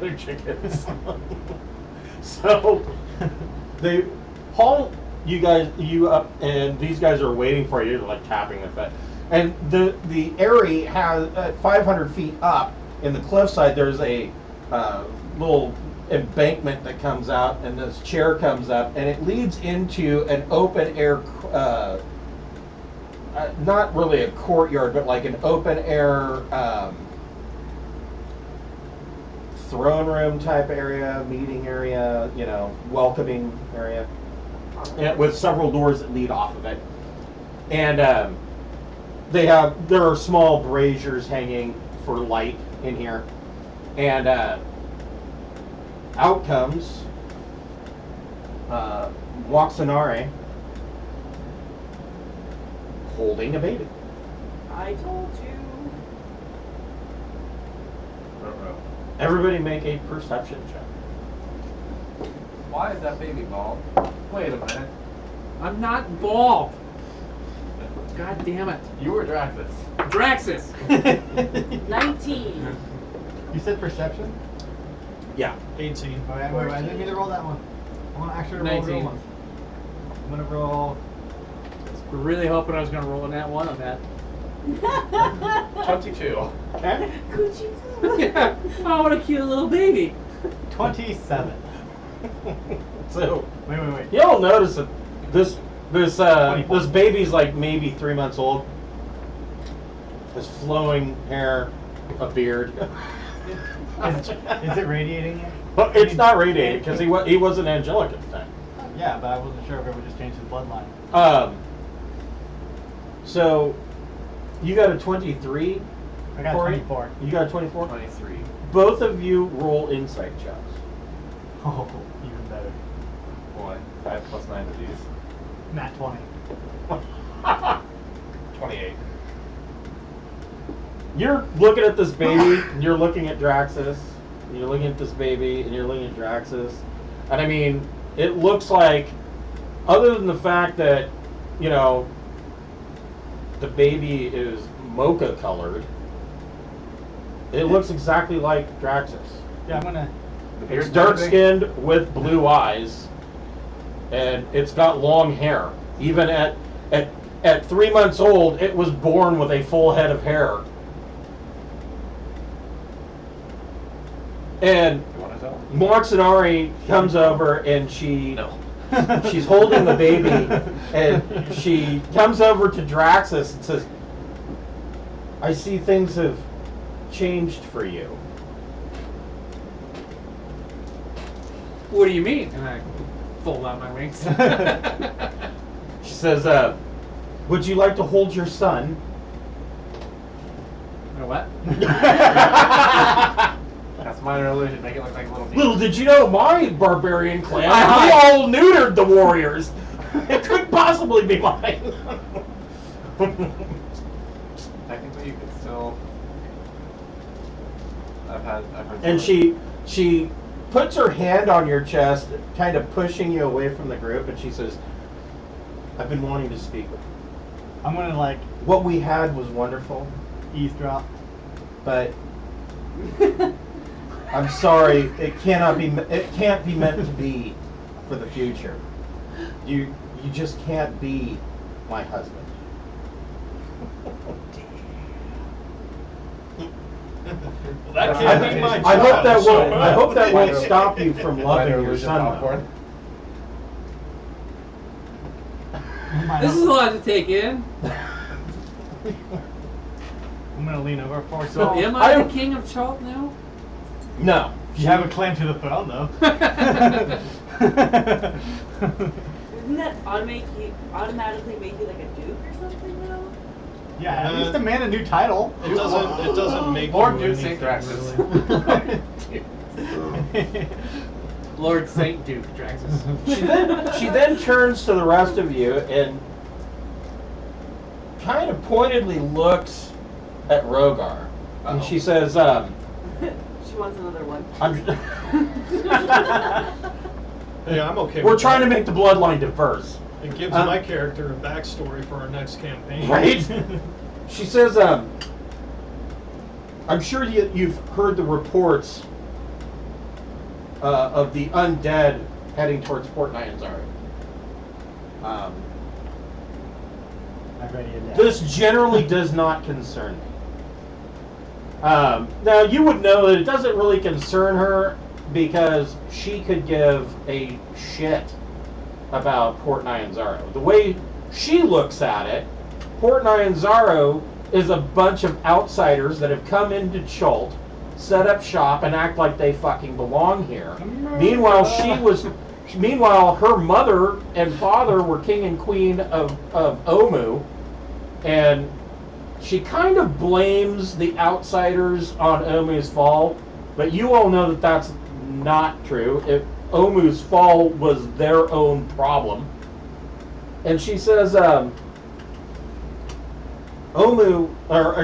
other chickens. So they haul you up, and these guys are waiting for you. They're like tapping their foot. And the area has 500 feet up in the cliffside. There's a little embankment that comes out, and this chair comes up, and it leads into an open air. Not really a courtyard, but like an open air throne room type area, meeting area, welcoming area, and with several doors that lead off of it. And there are small braziers hanging for light in here. And out comes Waxanare holding a baby. I told you. Everybody make a perception check. Why is that baby bald? Wait a minute. I'm not bald. God damn it. You were Draxes. Draxes. 19. You said perception? Yeah. 18. Alright, wait, I didn't mean to roll that one. I want to actually roll a real 19. one. I'm going to roll... We're really hoping I was going to roll a nat 1 on that. 22. Okay. Yeah. Oh, what a cute little baby. 27. So Wait. you'll notice that this baby's like maybe 3 months old. Has flowing hair, a beard. Is it radiating yet? But it's not radiating because he wasn't angelic at the time. Yeah, but I wasn't sure if it would just change his bloodline. So you got a 23. I got Corey? 24. You got a 24. 23. Both of you roll insight checks. Oh, even better. Boy, 5 plus 9 of these. Nat 20. 28. You're looking at this baby, and you're looking at Draxes, and you're looking at this baby, and you're looking at Draxes. And I mean, it looks like, other than the fact that, the baby is mocha colored, it looks exactly like Draxes. Yeah, I'm gonna... It's dark skinned with blue eyes, and it's got long hair. Even at 3 months old, it was born with a full head of hair. And You want to tell? Moxinari comes over, and she's holding the baby, and she comes over to Draxus and says, "I see things have changed for you." What do you mean? And I fold out my wings. She says, "Would you like to hold your son?" You know what? That's minor illusion. Make it look like a little Little did you know, my barbarian clan, we I- all neutered the warriors. It couldn't possibly be mine. Technically, you could still. I've heard. And she puts her hand on your chest, kind of pushing you away from the group, and she says, "I've been wanting to speak with you. I'm gonna, like, What we had was wonderful, eavesdrop. but I'm sorry, it can't be meant to be for the future. You just can't be my husband." That can't be my I hope that child, won't. I hope that won't stop you from loving Minor your illusion son. popcorn. This is a lot to take in. I'm gonna lean over for So you. am I the king of Chalk now? No. You have a claim to the throne, though. Doesn't that automatically make you like a duke or something now? Yeah, at least demand a new title. It doesn't make Lord you Duke St. anything, Draxes. really. Lord Saint Duke Draxes. She then turns to the rest of you and kind of pointedly looks at Rohgar, and she says, She wants another one. Hey, I'm okay "We're with trying to that. make the bloodline diverse." It gives my character a backstory for our next campaign. Right? She says, "I'm sure you've heard the reports of the undead heading towards Port Nyanzaru. I'm ready to die. This generally does not concern me. Now, you would know that it doesn't really concern her because she could give a shit about Port Nyanzaru. The way she looks at it, Port Nyanzaru is a bunch of outsiders that have come into Chult, set up shop, and act like they fucking belong here. Meanwhile, her mother and father were king and queen of Omu, and she kind of blames the outsiders on Omu's fall, but you all know that that's not true. Omu's fall was their own problem. And she says,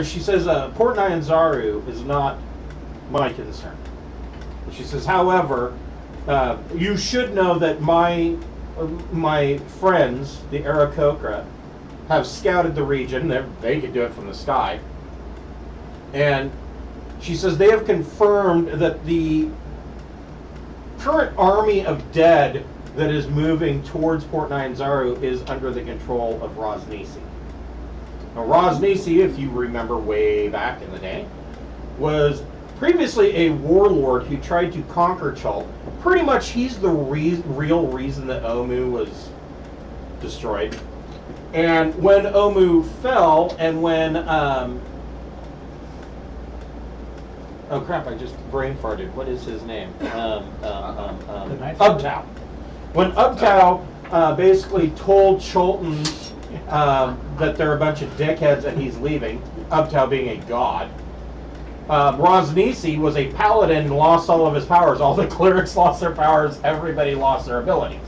she says, Port Nyanzaru is not my concern. She says, however, you should know that my friends, the Aarakocra, have scouted the region. They can do it from the sky. And she says they have confirmed that the current army of dead that is moving towards Port Nyanzaru is under the control of Rosnisi. Now, Rosnisi, if you remember way back in the day, was previously a warlord who tried to conquer Chult. Pretty much he's the real reason that Omu was destroyed. And when Omu fell, and when oh crap! I just brain farted. What is his name? Ubtao. When Ubtao basically told Chultans that they're a bunch of dickheads and he's leaving, Ubtao being a god. Rosnisi was a paladin and lost all of his powers. All the clerics lost their powers. Everybody lost their abilities.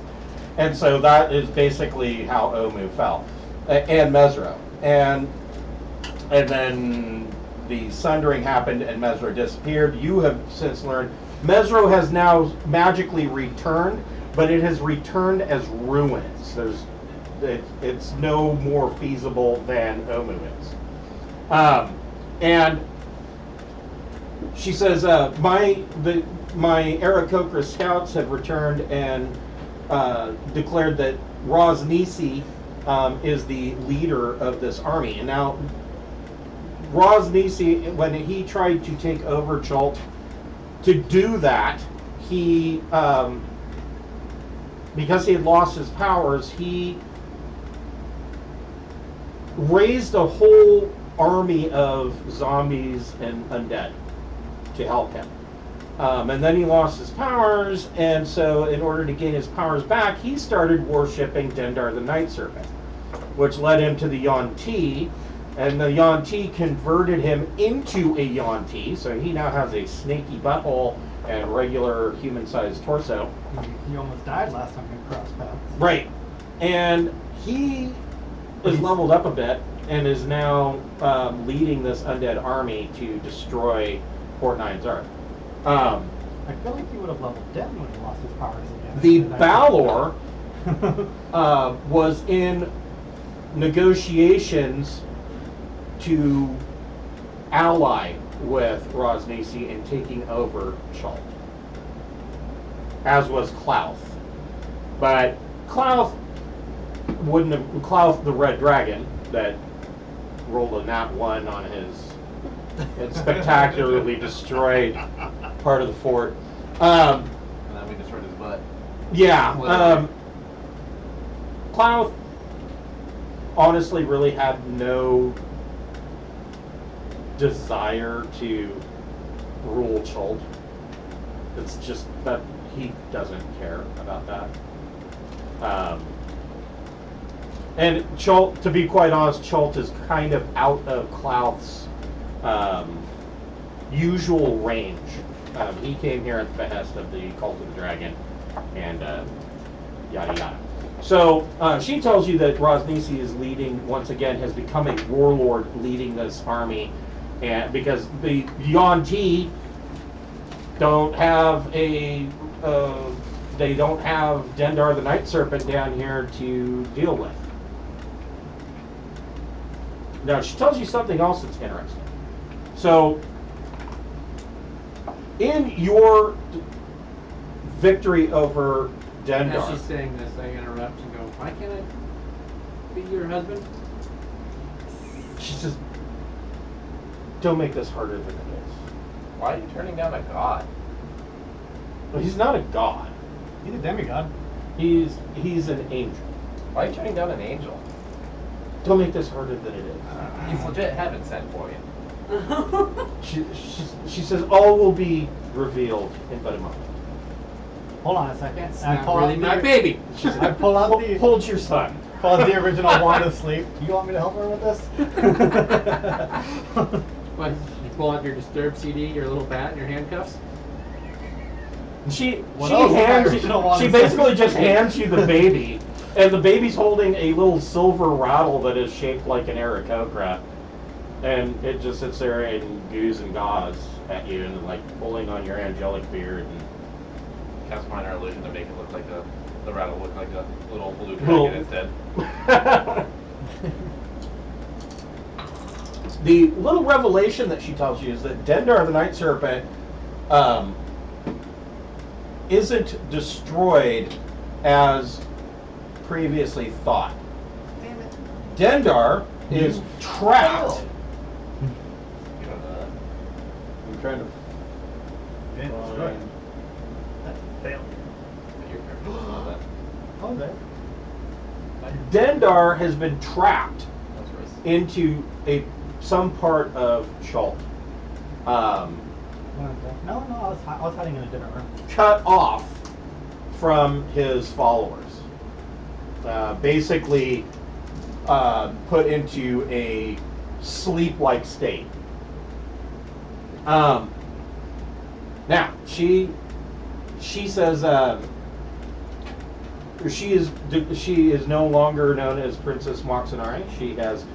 And so that is basically how Omu fell. And Mesro. And then the sundering happened and Mesro disappeared. You have since learned Mesro has now magically returned, but it has returned as ruins. It's no more feasible than Omu is. And she says, my Aarakocra scouts have returned and declared that Rosnisi is the leader of this army. And now, Rosnisi, when he tried to take over Chult, to do that, he, because he had lost his powers, he raised a whole army of zombies and undead to help him. And then he lost his powers, and so in order to gain his powers back, he started worshipping Dendar the Night Serpent, which led him to the Yuan-Ti, and the Yuan-Ti converted him into a Yuan-Ti, so he now has a snaky butthole and regular human-sized torso. He almost died last time we crossed paths. Right. And he is leveled up a bit and is now leading this undead army to destroy Port Nyanzaru. I feel like he would have leveled down when he lost his powers again. The Balor was in negotiations to ally with Rosnisi in taking over Chult, as was Klauth. But Klauth wouldn't have, Klauth the Red Dragon, that rolled a nat 1 on his and spectacularly destroyed part of the fort. And then we destroyed his butt. Yeah. Klauth honestly really had no desire to rule Chult. It's just that he doesn't care about that. And Chult, to be quite honest, Chult is kind of out of Klauth's usual range. He came here at the behest of the Cult of the Dragon, and yada yada. So she tells you that Rosnisi is leading, once again, has become a warlord leading this army, and because the Yuan-Ti don't have they don't have Dendar the Night Serpent down here to deal with. Now she tells you something else that's interesting. So in your victory over As Dendar. she's saying this, I interrupt and go, why can't I be your husband? She says, "Don't make this harder than it is." Why are you turning down a god? Well, he's not a god. He's a demigod. He's an angel. Why are you turning down an angel? Don't make this harder than it is. He's legit heaven sent for you. She says, "All will be revealed in but a moment." Hold on a second. It's I not pull really out my the, baby. I pull out the Hold your son. pull out the original Wand of Sleep. You want me to help her with this? What? You pull out your Disturbed CD, your little bat, and your handcuffs? She What else is my original Wand she of basically Sleep? just hands you the baby, and the baby's holding a little silver rattle that is shaped like an Aarakocra, and it just sits there and goos and gaws at you and like pulling on your angelic beard. And Cast minor illusion to make it look like the rattle look like a little blue Little- dragon instead. The little revelation that she tells you is that Dendar the Night Serpent isn't destroyed as previously thought. Damn it. Dendar is trapped. You don't know that. I'm trying to Yeah, that's find- right. That's a failure. But your character doesn't know that. Oh, there. Dendar has been trapped That's worse. into some part of Chult. No, I was hiding in a different room. Cut off from his followers. Basically put into a sleep-like state. Now, she says she is no longer known as Princess Moxonari. She has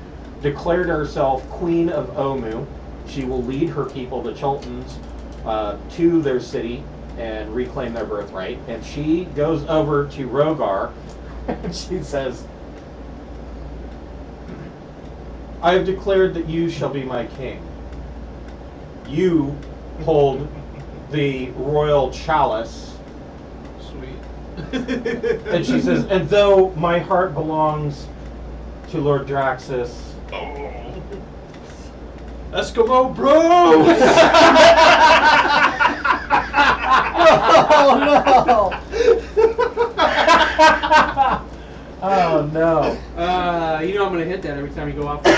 declared herself Queen of Omu. She will lead her people, the Chultans, to their city and reclaim their birthright. And she goes over to Rohgar and she says, "I have declared that you shall be my king. You hold the royal chalice." Sweet. And she says, "And though my heart belongs to Lord Draxes, Eskimo bros! Oh no! oh no." You know I'm gonna hit that every time you go off the wall.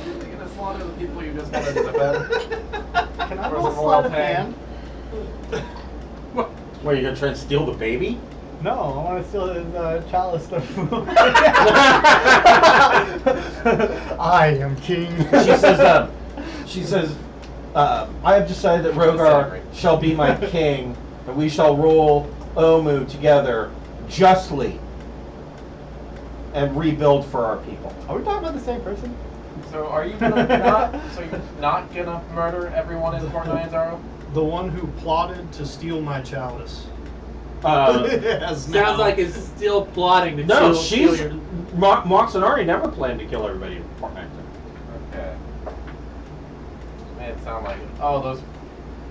You're gonna slaughter the people you just wanted to defend. Can I Or roll is it sleight of roll hand? What, are you going to try and steal the baby? No, I want to steal his chalice of food. I am king. She says, "I have decided that Rohgar shall be my king, and we shall rule Omu together justly and rebuild for our people." Are we talking about the same person? So are you you're not gonna murder everyone in Fort Nyanzaro? The one who plotted to steal my chalice. Sounds like it's still plotting to No, steal she's your... Moxonari never planned to kill everybody in Fortnite. Okay. Made it sound like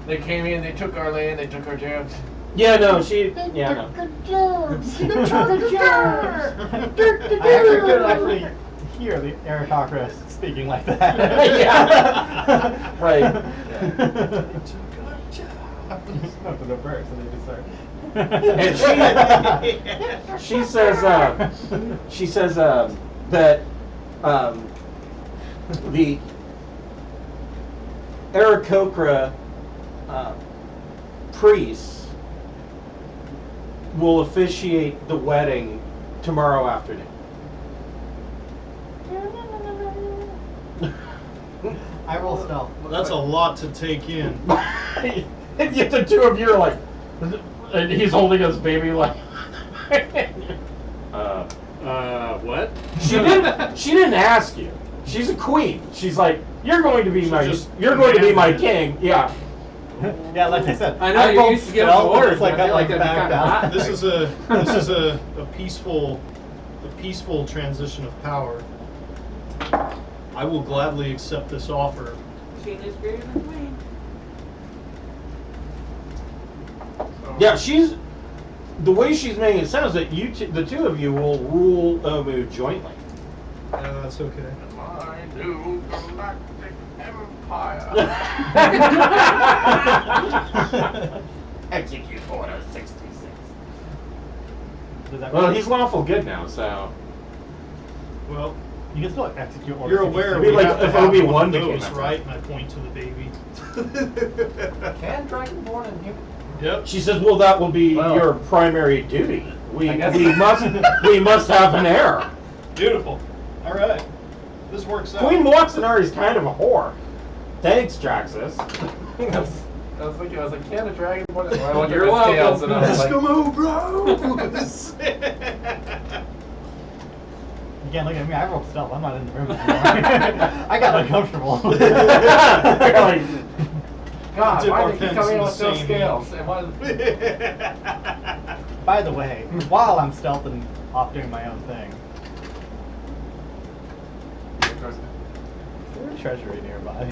they came in, they took our land, they took our jobs. Yeah, no, she. Yeah, no. I actually could actually hear the Aarakocra speaking like that. Yeah. Right. Up to the first, and they just start. And she says that the Aarakocra priests will officiate the wedding tomorrow afternoon. I roll stealth. That's a lot to take in. And yet the two of you are like, and he's holding his baby like. What? She didn't ask you. She's a queen. She's like, you're going to be She my just king. Yeah. Yeah, like I said, I know, you rolled used to give stealth, them but orders, it's like but I I feel like like that'd be backed kinda out. hot. This is a peaceful transition of power. I will gladly accept this offer. Queen is greater than queen. Yeah, she's the way she's making it sounds that the two of you will rule Omu jointly. That's okay. My new galactic empire. Execute Order 66. Does that Well, he's lawful good now, so. Well, You can still execute order. you're aware It'd be we like have to if have Obi-Wan one of became those, Emperor. right? And I point to the baby. Can Dragonborn and human? Yep. She says, "Well, that will be Well, your primary duty. We I guess- we must have an heir." Beautiful. All right. This works out. Queen Watsonar is kind of a whore. Thanks, Draxes. I was thinking, I was like, can a Dragonborn? And I looked You're at his welcome. scales and I was like, Eskimo, bro. You can't look at me. I rolled stealth. I'm not in the room anymore. I got uncomfortable. Like, God, Dip why our do they keep pens coming in in the with no same scales? And why? By the way, while I'm stealthing off doing my own thing, there's a treasury nearby.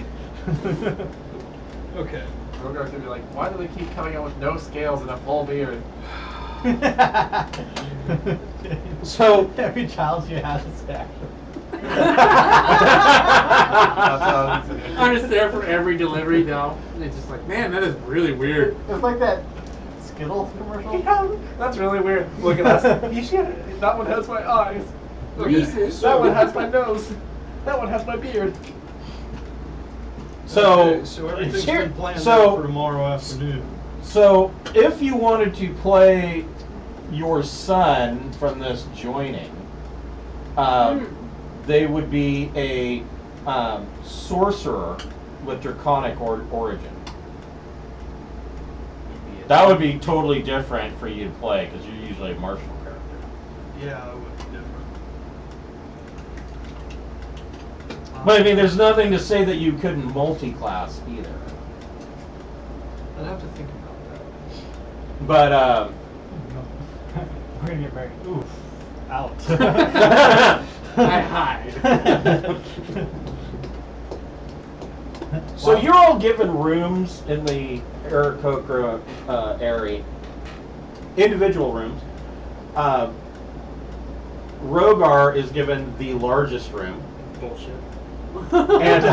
Okay. Rohgar's gonna be like, why do they keep coming out with no scales and a full beard? So- every child she has is stacked. I'm just there for every delivery though. And it's just like, man, that is really weird. It's like that Skittles commercial. Yeah, that's really weird. Look at us. You should. That one has my eyes. Look at- Reese's. That one has my nose. That one has my beard. So, Okay, so everything's here- been planned so- out for tomorrow afternoon. So, if you wanted to play your son from this joining, they would be a sorcerer with draconic origin. That would be totally different for you to play because you're usually a martial character. Yeah, it would be different. But I mean, there's nothing to say that you couldn't multi-class either. I'd have to think about But We're gonna get married. Oof. Out. I hide. so you're all given rooms in the Aarakocra area, individual rooms. Rohgar is given the largest room. Bullshit. And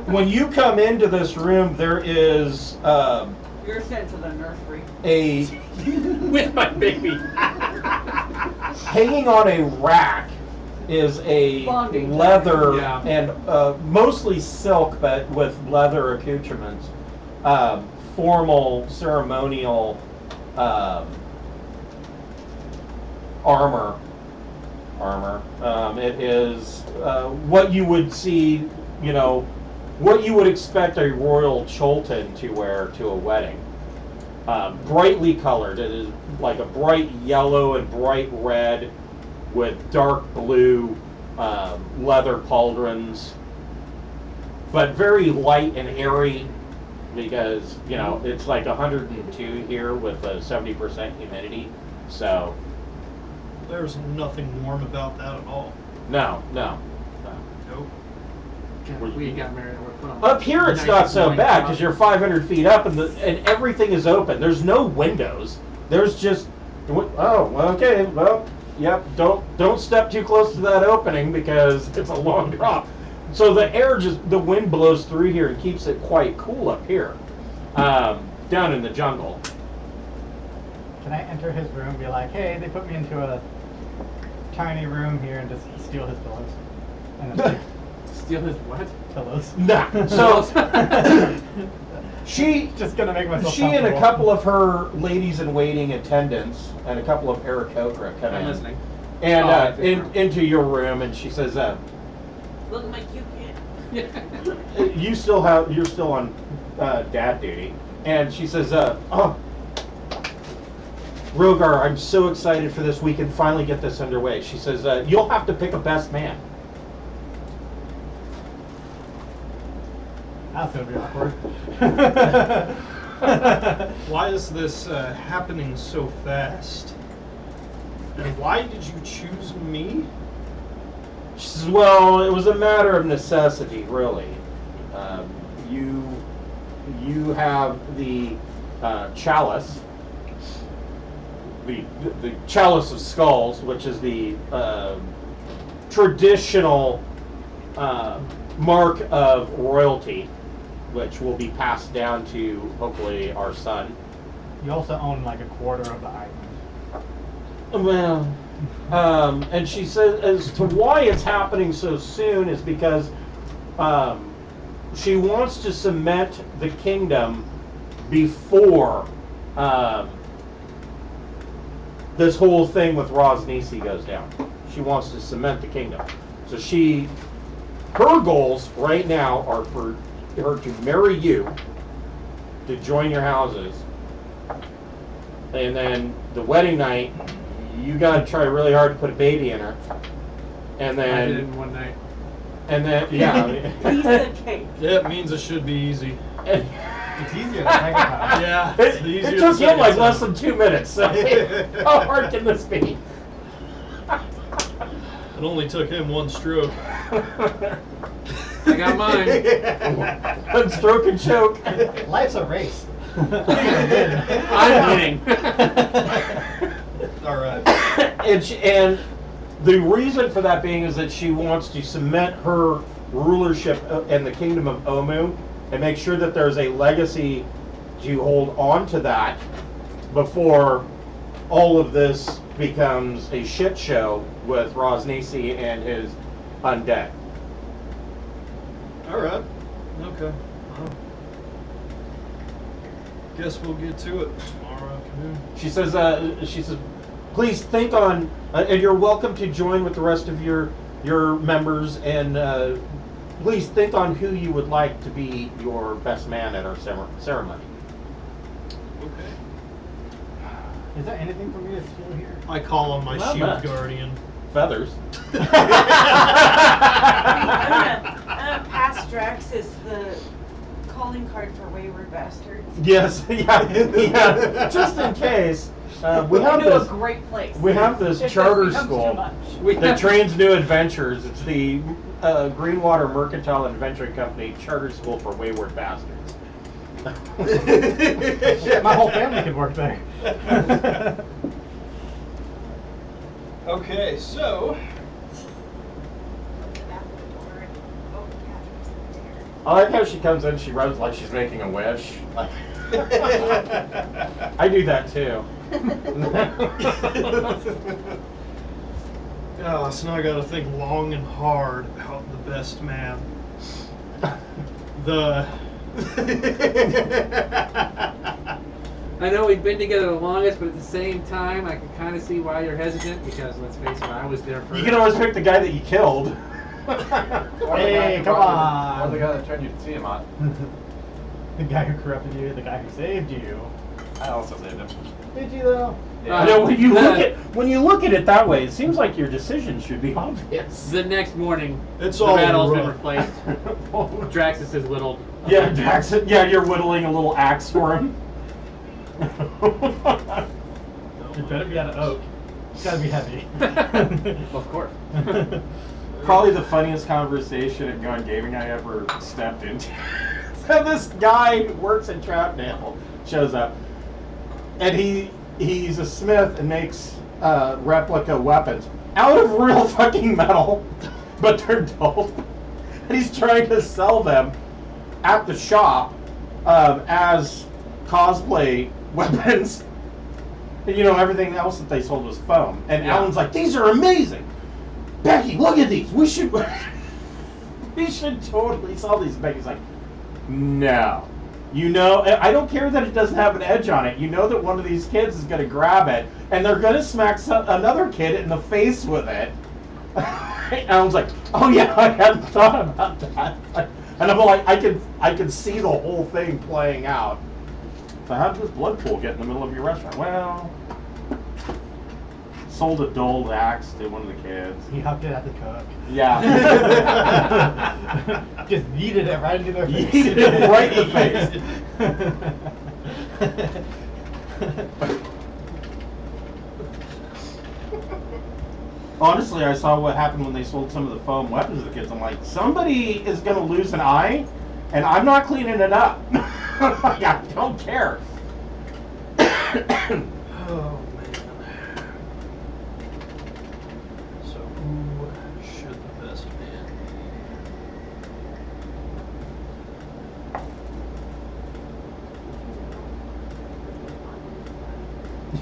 when you come into this room, there is You're sent to the nursery. a With my baby. hanging on a rack is a Bonding leather Yeah. and mostly silk, but with leather accoutrements, formal ceremonial armor. It is what you would see, what you would expect a royal Cholton to wear to a wedding. Brightly colored. It is like a bright yellow and bright red with dark blue leather pauldrons, but very light and airy because, it's like 102 here with a 70% humidity. So, There's nothing warm about that at all. no. Nope. God, we got married. Up here it's not so bad because you're 500 feet up and everything is open. There's no windows. There's just okay. Well, yep. Don't step too close to that opening because it's a long drop. So the wind blows through here and keeps it quite cool up here, down in the jungle. Can I enter his room and be like, hey, they put me into a tiny room here and just steal his pillows? And then Steal his what? pillows. Nah. So she Just gonna make myself and a comfortable. couple of her ladies-in-waiting attendants and a couple of Aarakocra come I'm in. listening. And Oh, I see. into your room, and she says, Look like you can. you're still on dad duty." And she says, "Oh, Rohgar, I'm so excited for this. We can finally get this underway." She says, "You'll have to pick a best man." That's gonna be awkward. Why is this happening so fast? And why did you choose me? She says, "Well, it was a matter of necessity, really. You have the chalice, the chalice of skulls, which is the traditional mark of royalty, which will be passed down to hopefully our son. You also own like a quarter of the island. Well, and she says as to why it's happening so soon is because she wants to cement the kingdom before this whole thing with Rosnisi goes down. She wants to cement the kingdom. So her goals right now are for her to marry you, to join your houses, and then the wedding night, you gotta try really hard to put a baby in her, and then I did it in one night. and then yeah, Piece of cake. Yeah, it means it should be easy. and- It's easier the second time. Yeah. it, it's easier it the took him second like time. less than 2 minutes. So how hard can this be? It only took him one stroke. I got mine. One stroke and choke. Life's a race. I'm winning. All right. And the reason for that being is that she wants to cement her rulership in the kingdom of Omu and make sure that there's a legacy to hold on to that before all of this becomes a shit show with Rosnisi and his undead. All right. Okay. Guess we'll get to it tomorrow afternoon. She says, please think on, and you're welcome to join with the rest of your members, and please think on who you would like to be your best man at our ceremony. Okay. Is there anything for me to steal here? I call on my Not shield much. guardian. Feathers. I'm gonna pass Draxes the calling card for wayward bastards. Yes, yeah. Just in case, we I have know a this. great place. We have this If this charter becomes too school much. that trains new adventurers. It's the Greenwater Mercantile and Adventuring Company Charter School for Wayward Bastards. Shit, my whole family could work there. Okay, so I like how she comes in, she runs like she's making a wish. Like, I do that too. oh, so now I got to think long and hard about the best man. I know we've been together the longest, but at the same time, I can kind of see why you're hesitant, because let's face it, I was there first. You can always pick the guy that you killed. Hey, come on. Or the guy that turned you to see him on. The guy who corrupted you, the guy who saved you. I also saved him. Did you though? I know when you look at it that way, it seems like your decision should be obvious. The next morning, It's the all battle's been rough. replaced. Draxes is whittled. Yeah, Jackson. Yeah, you're whittling a little axe for him. It better be out of oak. It's gotta be heavy. Of course. Probably the funniest conversation at Gun Gaming I ever stepped into. So this guy who works at Troutnail shows up, and he's a smith and makes replica weapons out of real fucking metal, but they're dull. And he's trying to sell them at the shop as cosplay weapons. And, you know, everything else that they sold was foam. And Yeah. Alan's like, these are amazing. Becky, look at these. We should totally sell these. And Becky's like, no. You know, I don't care that it doesn't have an edge on it. You know that one of these kids is going to grab it, and they're going to smack another kid in the face with it. Alan's like, oh yeah, I hadn't thought about that. And I'm like, I can see the whole thing playing out. So how did this blood pool get in the middle of your restaurant? Well, sold a dull axe to one of the kids. He hucked it at the cook. Yeah. Just yeeted it right into their face. Yeeted it right in the face. Honestly, I saw what happened when they sold some of the foam weapons to the kids. I'm like, somebody is going to lose an eye, and I'm not cleaning it up. Like, I don't care. Oh man. So who should the best man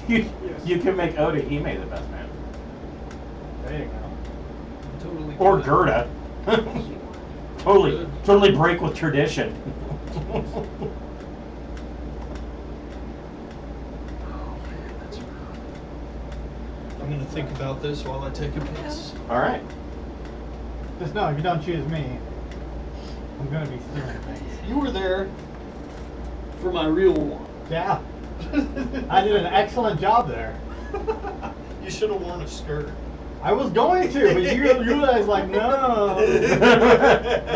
You can make Oda Hime the best man. There you go. be? Totally. Or could. Gerda. Totally break with tradition. Oh man, that's rough. I'm gonna think about this while I take a piss. Alright. Just know, if you don't choose me, I'm gonna be stealing things. You were there for my real one. Yeah. I did an excellent job there. You should have worn a skirt. I was going to, but you guys like, no. I was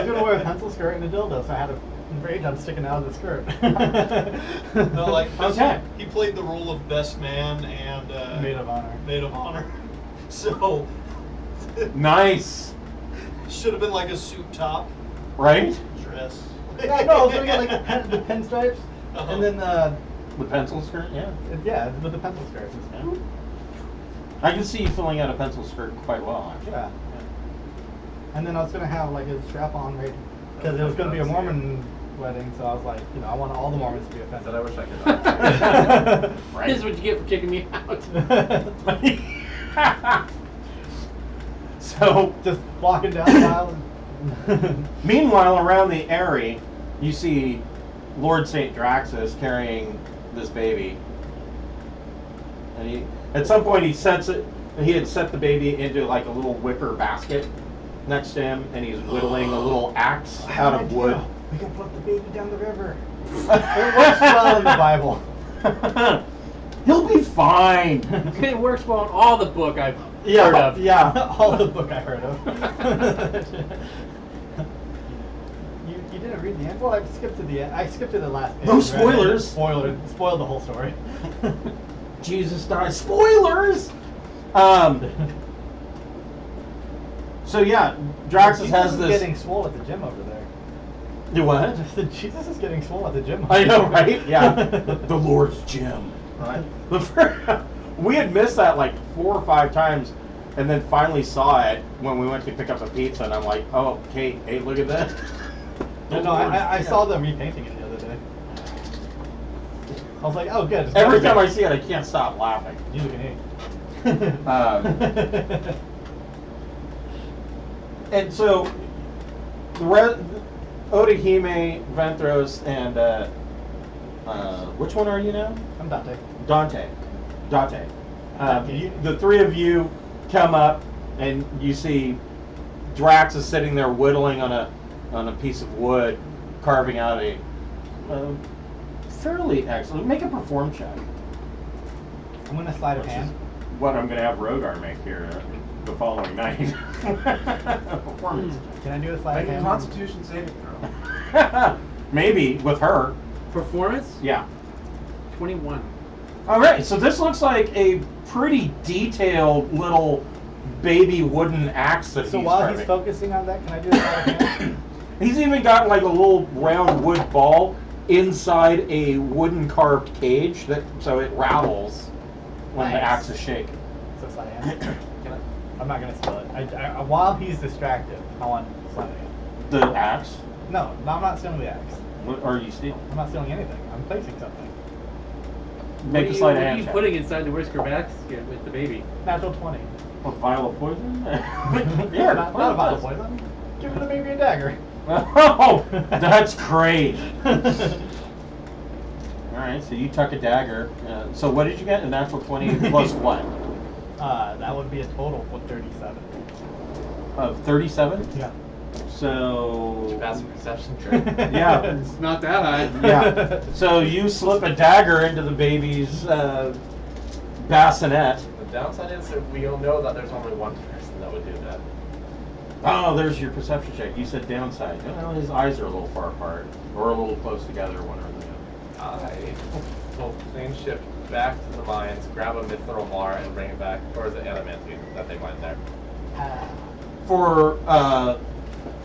gonna wear a pencil skirt and a dildo, so I had a rage on sticking out of the skirt. No, like Okay. he played the role of best man and Maid of honor. Maid of honor. So Nice. should have been like a suit top Right? dress. Yeah, no, I was gonna get like the pinstripes, Uh-huh. and then The pencil skirt, yeah. yeah, with the pencil skirts. Yeah. I can see you filling out a pencil skirt quite well, actually. Yeah. And then I was gonna have like a strap-on right, because it was gonna be a Mormon wedding, so I was like, I want all the Mormons to be Said offended. I wish I could. Right. This is what you get for kicking me out. So, Just walking down the aisle. meanwhile, around the Eyrie, you see Lord St. Draxes carrying this baby. And at some point he had set the baby into like a little wicker basket next to him, and he's whittling a little axe out of wood. We can put the baby down the river. It works well in the Bible. He'll be fine. It works well in all the book I've Yeah, heard of. yeah. All the book I heard of. You didn't read the end? Well, I skipped to the end. I skipped to the last page. No spoilers. Spoiled the whole story. Jesus dies. Spoilers. So yeah, Draxes Jesus has is this. getting swole at the gym over there. Do what? Jesus is getting swole at the gym. I know, right? Yeah. The Lord's gym. Right. We had missed that like 4 or 5 times, and then finally saw it when we went to pick up a pizza, and I'm like, oh, Kate, hey, look at that. No, I saw them repainting it the other day. I was like, oh, good. it's Every better. time I see it, I can't stop laughing. You look at And so, Oda Hime, Venthros, and which one are you now? I'm Dante. Dante. The 3 of you come up, and you see Draxes sitting there whittling on a piece of wood, carving out a fairly excellent. Make a perform check. I'm gonna slide a Which hand. is what I'm going to have Rohgar make here the following night. Performance. Can I do a slide Make a hand? Constitution saving throw. Maybe with her. Performance? Yeah. 21. All right. So this looks like a pretty detailed little baby wooden axe that So he's while carving. he's focusing on that, can I do a slide of hand? He's even got like a little round wood ball inside a wooden carved cage so it rattles when the Nice. axe is shaken. So slide of hand. I'm not gonna steal it. I while he's distracted, I want slide of hand. The axe? No, I'm not stealing the axe. What are you stealing? I'm not stealing anything. I'm placing something. Make a sleight of What are hand you check. putting inside the whisker basket with the baby? Natural 20. A vial of poison? Yeah, not a bottle of poison. Give the baby a dagger. Oh, that's great. All right, so you tuck a dagger. So what did you get? A natural 20 plus what? That would be a total of 37. Of 37? Yeah. So Pass a perception check. yeah, It's not that high. yeah. So you slip a dagger into the baby's bassinet. The downside is that we all know that there's only one person that would do that. Oh, there's your perception check. You said downside. Well, his eyes are a little far apart, or a little close together, one or the other. I will plane shift back to the mines, grab a mithril mar, and bring it back, or is it adamantine that they mine there? For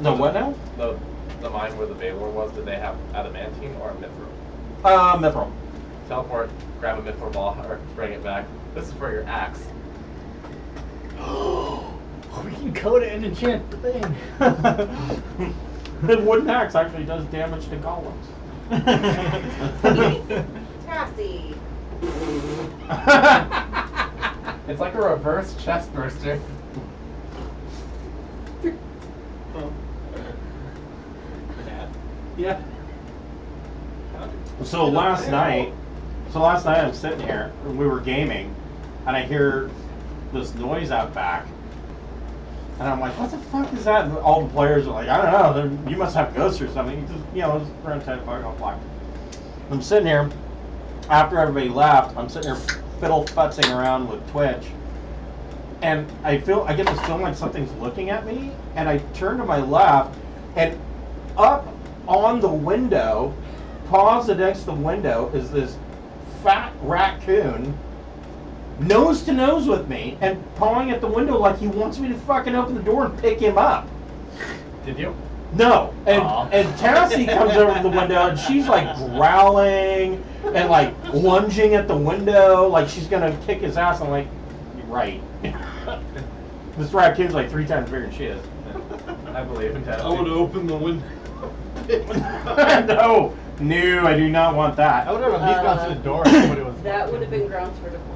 no, what now? The mine where the Baylor was, did they have adamantine or a mithril? Mithril. Teleport, grab a mithril ball, or bring it back. This is for your axe. We can code it and enchant the thing. The wooden axe actually does damage to golems. Cassie. It's like a reverse chest burster. Yeah. So last night I'm sitting here, we were gaming, and I hear this noise out back. And I'm like, what the fuck is that? And all the players are like, I don't know, you must have ghosts or something. It's just, it's around 10 o'clock, I'll fly. I'm sitting here, after everybody left, I'm sitting here fiddle-futzing around with Twitch. And I get this feeling like something's looking at me, and I turn to my left, and up on the window, paused next to the window, is this fat raccoon, nose to nose with me, and pawing at the window like he wants me to fucking open the door and pick him up. Did you? No. Aw. And Cassie comes over to the window, and she's like growling and like lunging at the window like she's gonna kick his ass. I'm like, you're right. This raccoon's like 3 times bigger than she is. I believe in I would open the window. No, I do not want that. I would have at least gone to the door and see what it was. That would have been grounds for divorce.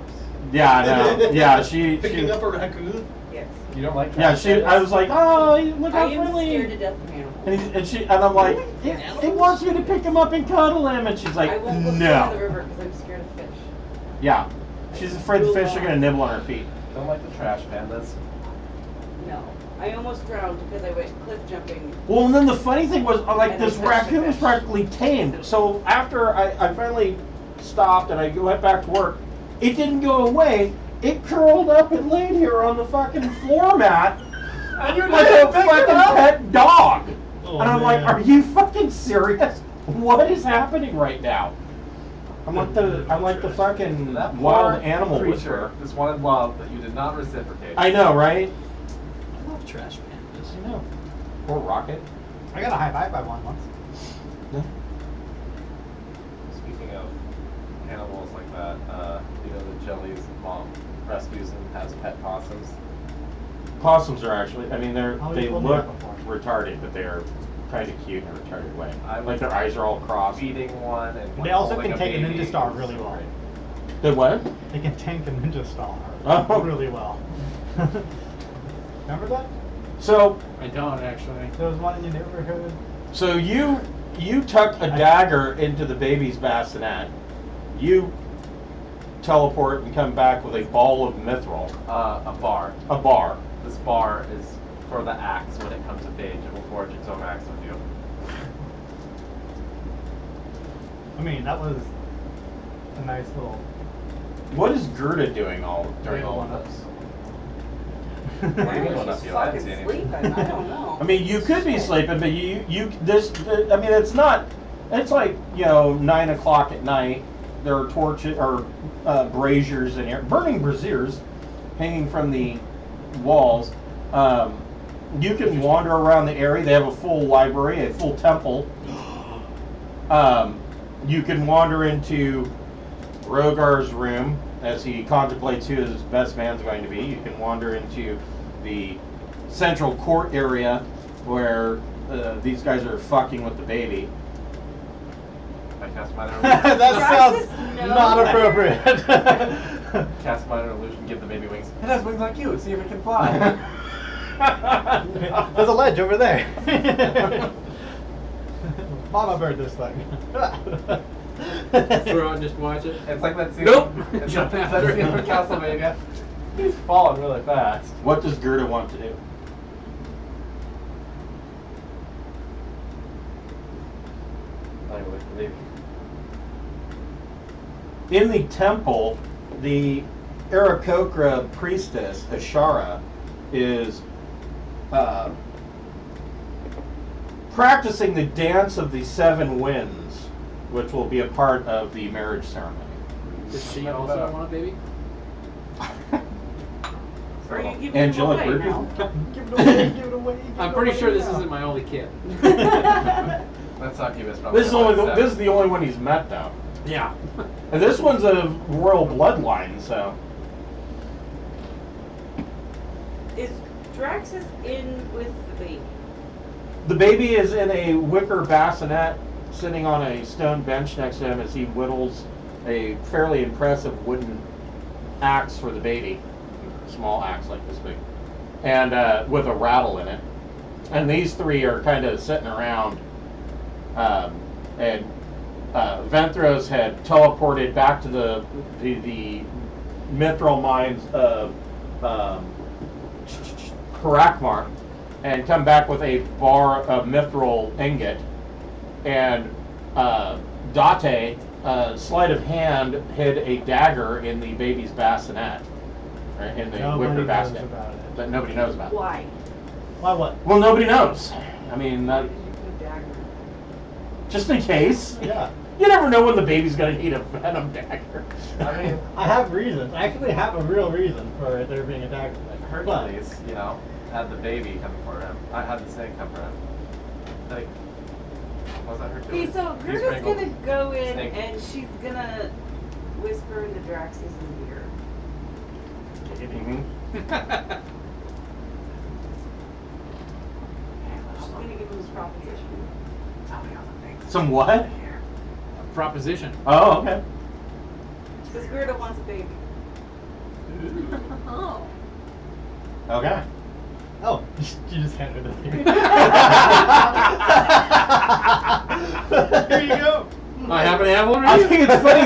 Yeah, no. Yeah, Picking she up a raccoon? Yes. You don't like yeah, I was like, oh, look I how am scared to friendly. death of animals. And I'm like, it wants me to pick him up and cuddle him, and she's like, I won't go swim in the no. river because I'm scared of fish. Yeah, she's afraid the fish are gonna nibble on her feet. Don't like the trash pandas. No. I almost drowned because I went cliff jumping. Well, and then the funny thing was, like, And this I touched raccoon the was fish. practically tamed. So after I finally stopped and I went back to work, it didn't go away. It curled up and laid here on the fucking floor mat And you're like a fucking pet dog. Oh, And I'm like, man. are you fucking serious? What is happening right now? I'm like the fucking That wild poor animal creature whisperer. just wanted love that you did not reciprocate. I know, right? I love trash pandas. I know. Poor Rocket. I got a high five by one once. Speaking of animals like that, the Jelly's mom rescues and has pet possums. Possums are actually, I mean, Oh, they you told me look that before. retarded, but they are kind of cute in a retarded way. I Like was their eyes are all crossed. Feeding one and They also holding can take a baby. ninja star really well. They what? They can tank a ninja star Oh. really well. Remember that? So I don't actually. There was one in your neighborhood. So you tuck a dagger into the baby's bassinet. You teleport and come back with a ball of mithril, A bar. a bar. This bar is for the axe when it comes of age. It will forge its own axe with you. I mean, that was a nice little. What is Gerda doing during all of this? What do you mean, Apparently one up she's you? I didn't fucking see anything. sleeping. I don't know. I mean, you could be sleeping, but I mean, it's not. It's like 9 o'clock at night. There are torches or braziers in here, burning braziers, hanging from the walls. You can wander around the area. They have a full library, a full temple. You can wander into Rohgar's room as he contemplates who his best man's going to be. You can wander into the central court area where these guys are fucking with the baby. I cast minor That illusion. sounds Draxes, no. not appropriate. Cast minor illusion. Give the baby wings. It has wings like you. See if it can fly. There's a ledge over there. Mama bird this thing. Throw it and just watch it. It's like that scene. Nope. It's Jump that after scene it. from Castlevania. He's falling really fast. What does Gerda want to do? I would believe. In the temple, the Aarakocra priestess, Ashara, is practicing the dance of the 7 winds, which will be a part of the marriage ceremony. Does she also want a baby? Are you giving Angelic them away Burgess? now? Give it away, give it away. give I'm it pretty away sure this now. isn't my only kid. That succubus probably. This is the only one he's met, though. Yeah. And this one's a royal bloodline, so. Is Draxes in with the baby? The baby is in a wicker bassinet sitting on a stone bench next to him as he whittles a fairly impressive wooden axe for the baby. Small axe like this big. And with a rattle in it. And these three are kind of sitting around. And Venthros had teleported back to the mithril mines of Karakmar and come back with a bar of mithril ingot. And Date, sleight of hand, hid a dagger in the baby's bassinet, right, in the Nobody wicker knows basket about it. that nobody knows about. Why? Why what? Well, nobody knows. I mean, Why did you put a dagger? just in case. Yeah. You never know when the baby's gonna need a venom dagger. I mean, I have reasons. I actually have a real reason for there being a dagger. Hercules, you know, had the baby come for him. I had the snake come for him. Like, was that Hercules? Okay, so He Gerda's strangled gonna go in snake. and she's gonna whisper into Draxes' ear. Mhm. She's gonna give him this proposition. Some what? Proposition. Oh, okay. Because Gerda wants a baby. Oh. Okay. Oh, you just handed it to me. Here you go. I happen to have one I of you. think it's funny.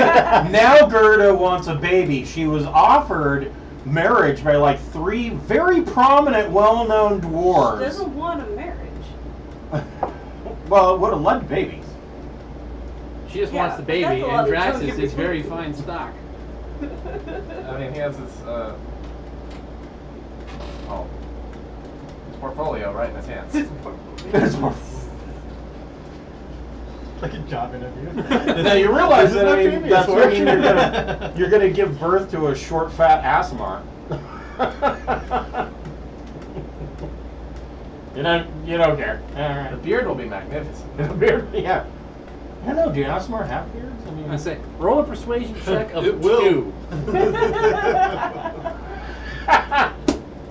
Now Gerda wants a baby. She was offered marriage by like 3 very prominent, well-known She dwarves. doesn't want a marriage. Well, it would have led babies. She just Yeah, wants the but that's baby, a lot and of Draxus junk is very every- fine stock. I mean, he has his his portfolio right in his hands. There's more. Like a job interview. Now you realize This is that my I mean, previous that's what work. I mean, you're gonna give birth to a short, fat Asimar. you don't care. All The right. beard will be magnificent. The beard, yeah. I don't know. Do Asimar have beards? I mean, I say, roll a persuasion check of It will. 2.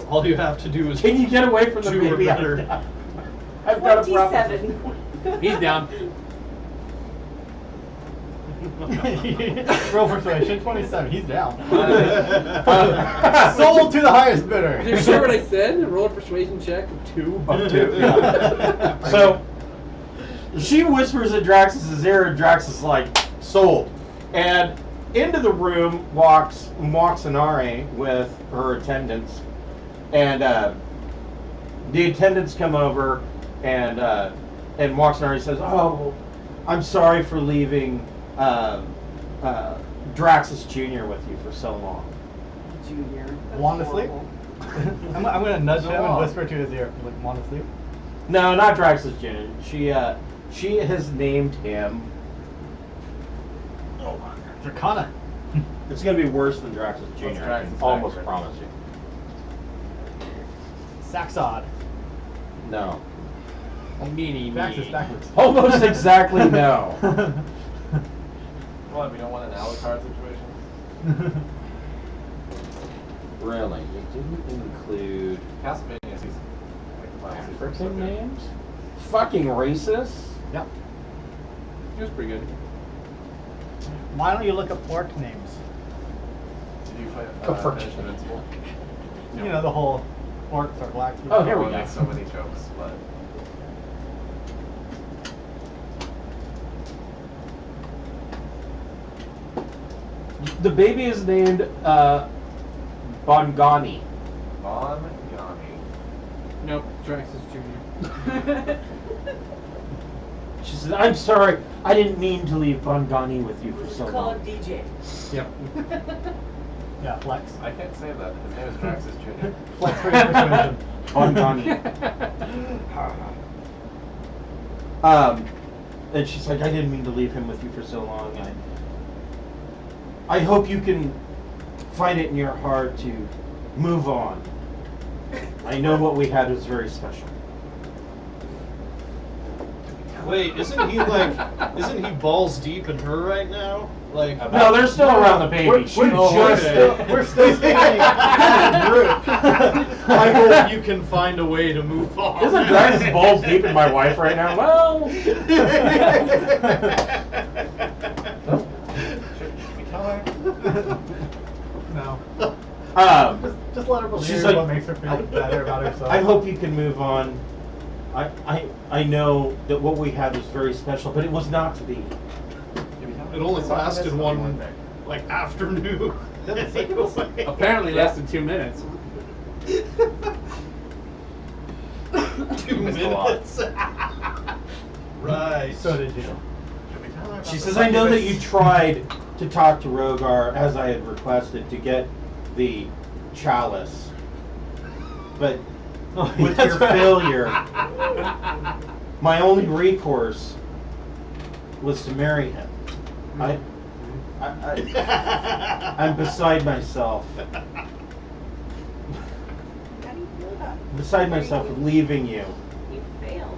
All you have to do is. can you get away from the 2 or baby? better. I've got a problem. 27. He's down. Roll persuasion, 27. He's down. Uh, Sold to the highest bidder. You sure what I said? Roll a persuasion check of 2. Of 2, yeah. So she whispers at Draxus' ear, and Draxus is like, sold. And into the room walks Moxanare with her attendants. And the attendants come over, and Moxanare says, oh, I'm sorry for leaving Draxus Jr. with you for so long. Junior. That's Want to sleep? horrible. I'm going to nudge him and No. whisper to his ear, like, want to sleep? No, not Draxus Jr. She has named him. Oh, Dracana. it's gonna be worse than Draxus Jr. What's I Draxus can almost backwards? promise you. Saxod. No. Meanie Draxus me. backwards. Almost exactly no. What? We don't want an Alucard situation. Really? You didn't include Castlevania season. Like, last season was so African good. names? Fucking racist? Yep. He was pretty good. Why don't you look up orc names? Did you play Prefer- finish Invincible? You know, the whole orcs are black people. Oh, here we it go. makes so many jokes, but The baby is named Bongani. Von Yanni. Nope, Draxus Jr. She says, I'm sorry, I didn't mean to leave Bongani with you for Just so call long. him DJ. Yep. Yeah, flex. I can't say that. His name is Draxus Jr. Flex for your persuasion. Bongani. And she's like, I didn't mean to leave him with you for so long. I hope you can find it in your heart to move on. I know what we had was very special. Wait, isn't he balls deep in her right now? Like, No, they're still around the baby. We're still standing as a group. I hope you can find a way to move on. Isn't Draxes balls deep in my wife right now? Well, No. Just let her believe She's like, what makes her feel better about herself. I hope you can move on. I know that what we had was very special, but it was not to be. It only lasted one like afternoon. Apparently less than 2 minutes. 2 minutes. Right. So did you. She says, I know that you tried to talk to Rohgar as I had requested to get the chalice, but with your failure, my only recourse was to marry him. I'm beside myself. How do you feel about it? Beside myself with leaving you. You failed.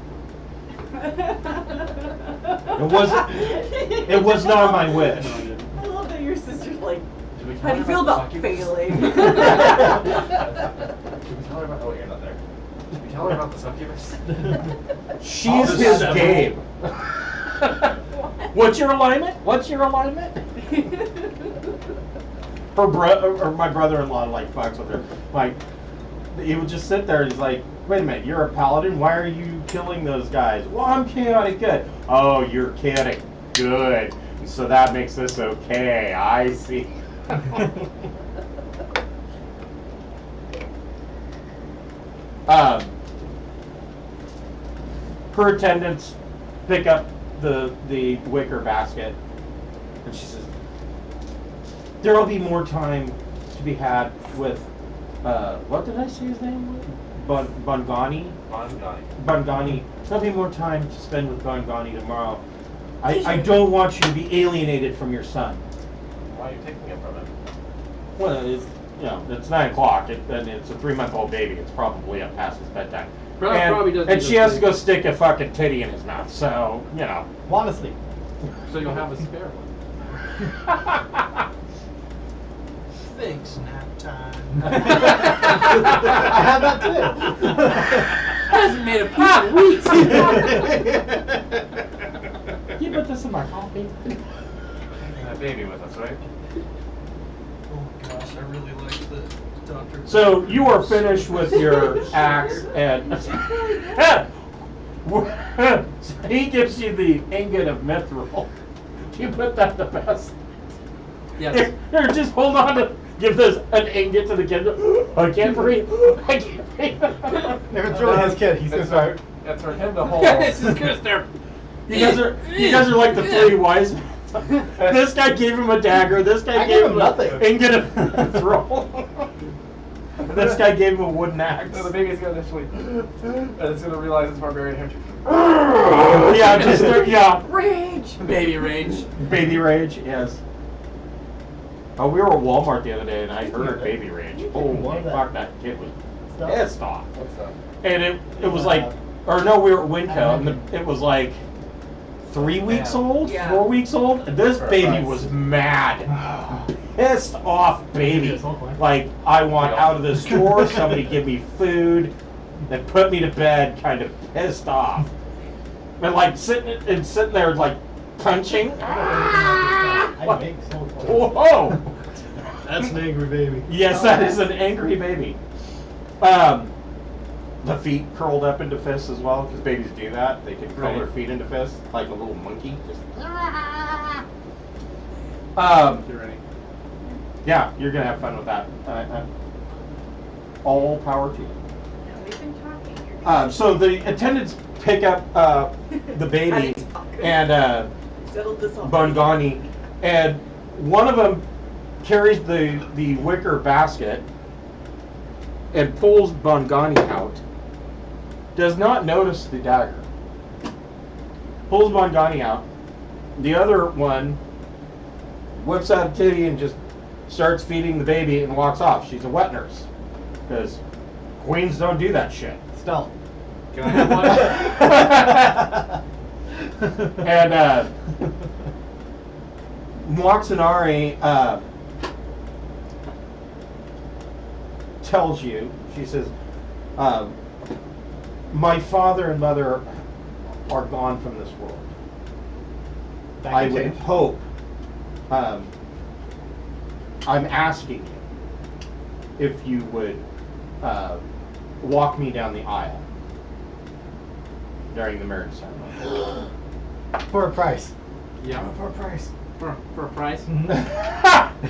It was not my wish. I love that your sister's like, Did we tell how do her you feel about the failing? Did we tell her about? Oh, you're not there. Did we tell her about the succubus? She's I'll his just game. What's your alignment? What's your alignment? Her or my brother-in-law like fucks with her. Like, he would just sit there and he's like, wait a minute, you're a paladin? Why are you killing those guys? Well, I'm chaotic good. Oh, you're chaotic good. So that makes this okay. I see. Her attendants pick up the wicker basket, and she says, "There will be more time to be had with what did I say his name was? Bongani. Bongani. There'll be more time to spend with Bongani tomorrow. I don't want you to be alienated from your son." Why are you taking it from him? Well, it's 9 o'clock, and it's a 3-month-old baby. It's probably up past his bedtime. Probably doesn't and go she has to sleep. go stick a fucking titty in his mouth. So Want to sleep. So you'll have a spare one. Thanks, nap time. I had that too. Hasn't made a pee in weeks. You put this in my coffee. Taking that baby with us, right? Oh gosh, I really like the doctor. So you are finished with your axe, and he gives you the ingot of mithril. You put that to best. Yes. Here, just hold on to give this an ingot to the kid. I can't breathe. I can't breathe. If it's really his kid, he's gonna start. It's for him to hold. It's just gonna start. You guys are like the 3 wise men. This guy gave him a dagger. This guy I gave gave him him nothing. an ingot of mithril. This guy gave him a wooden axe. So the baby's gonna initially, and it's gonna realize it's barbarian here. Yeah, just Rage! Baby rage. baby rage. Yes. Oh, we were at Walmart the other day, and I heard baby rage. Holy Love that. fuck, that kid was Stuff. pissed off. What's up? And it was like, or no, we were at Winco, and it was like 3 weeks old, Yeah. 4 weeks old. And this For a baby price. was mad, pissed off baby. Yes, hopefully. Like, I want out of the store. Somebody give me food, and put me to bed. Kind of pissed off, and like sitting there like punching. I think so. Whoa! That's an angry baby. Yes, that is an angry baby. The feet curled up into fists as well, because babies do that. They can curl Right. their feet into fists, like a little monkey. Just. You're ready. Yeah, you're gonna have fun with that. All power to you. Yeah, we've been talking. You're So the attendants pick up the baby and settled this all. Bongani, and one of them carries the wicker basket and pulls Bongani out. Does not notice the dagger. Pulls Bongani out. The other one whips out a titty and just starts feeding the baby and walks off. She's a wet nurse, because queens don't do that shit. Stealth. Can I have And Moxinari tells you, she says, my father and mother are gone from this world. That I could would change. hope, I'm asking you if you would walk me down the aisle during the marriage ceremony. For a price. Yeah. For a price. For a price.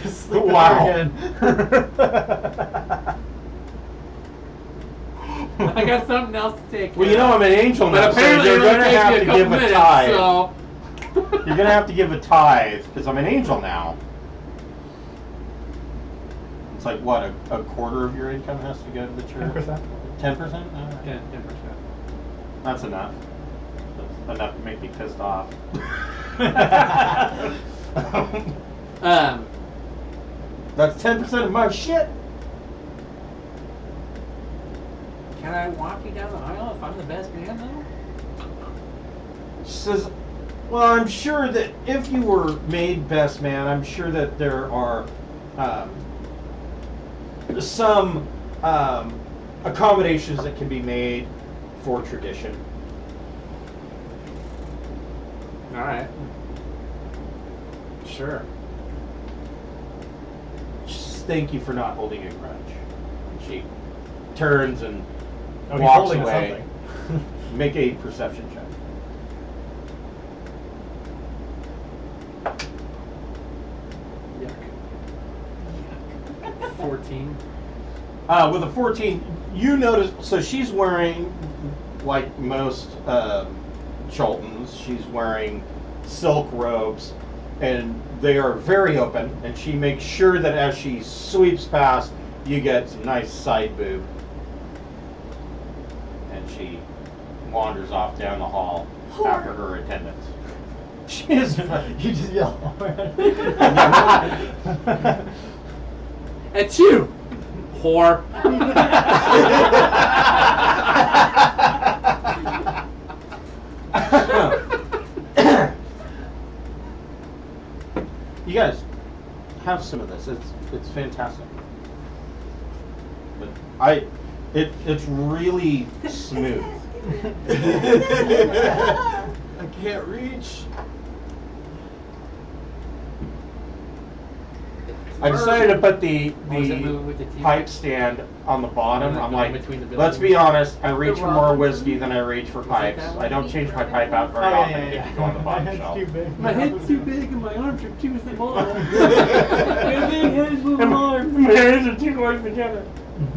Sleep with Wow. her again. I got something else to take care Well, you know I'm an angel But now, so apparently you're it only gonna takes have me to a couple give a minutes, tithe. so... You're gonna have to give a tithe because I'm an angel now. It's like what, a quarter of your income has to go to the church. 10%. 10%? Yeah, 10%. That's enough. That's enough to make me pissed off. That's 10% of my shit. Can I walk you down the aisle if I'm the best man, though? She says, well, I'm sure that if you were made best man, I'm sure that there are some accommodations that can be made for tradition. All right. Sure. Just thank you for not holding a grudge. And she turns and Oh, he's walks holding away. something. Make a perception check. Yuck. 14. With a 14, you notice, so she's wearing, like most Choltons, she's wearing silk robes, and they are very open, and she makes sure that as she sweeps past, you get some nice side boob. And she wanders off down the hall after her attendants. She is You just yell. At you, whore. You guys have some of this. It's fantastic. But it's really smooth. I can't reach. I decided to put the Oh, is that moving with the TV? pipe stand on the bottom. Going I'm like, between the let's be buildings? honest, I reach for more whiskey than I reach for it pipes. that I don't way? change my pipe out very often. It can go on the bottom My shelf. head's too big. My head's too big and my arms are too small. My big head's too And large. my hands are too close together.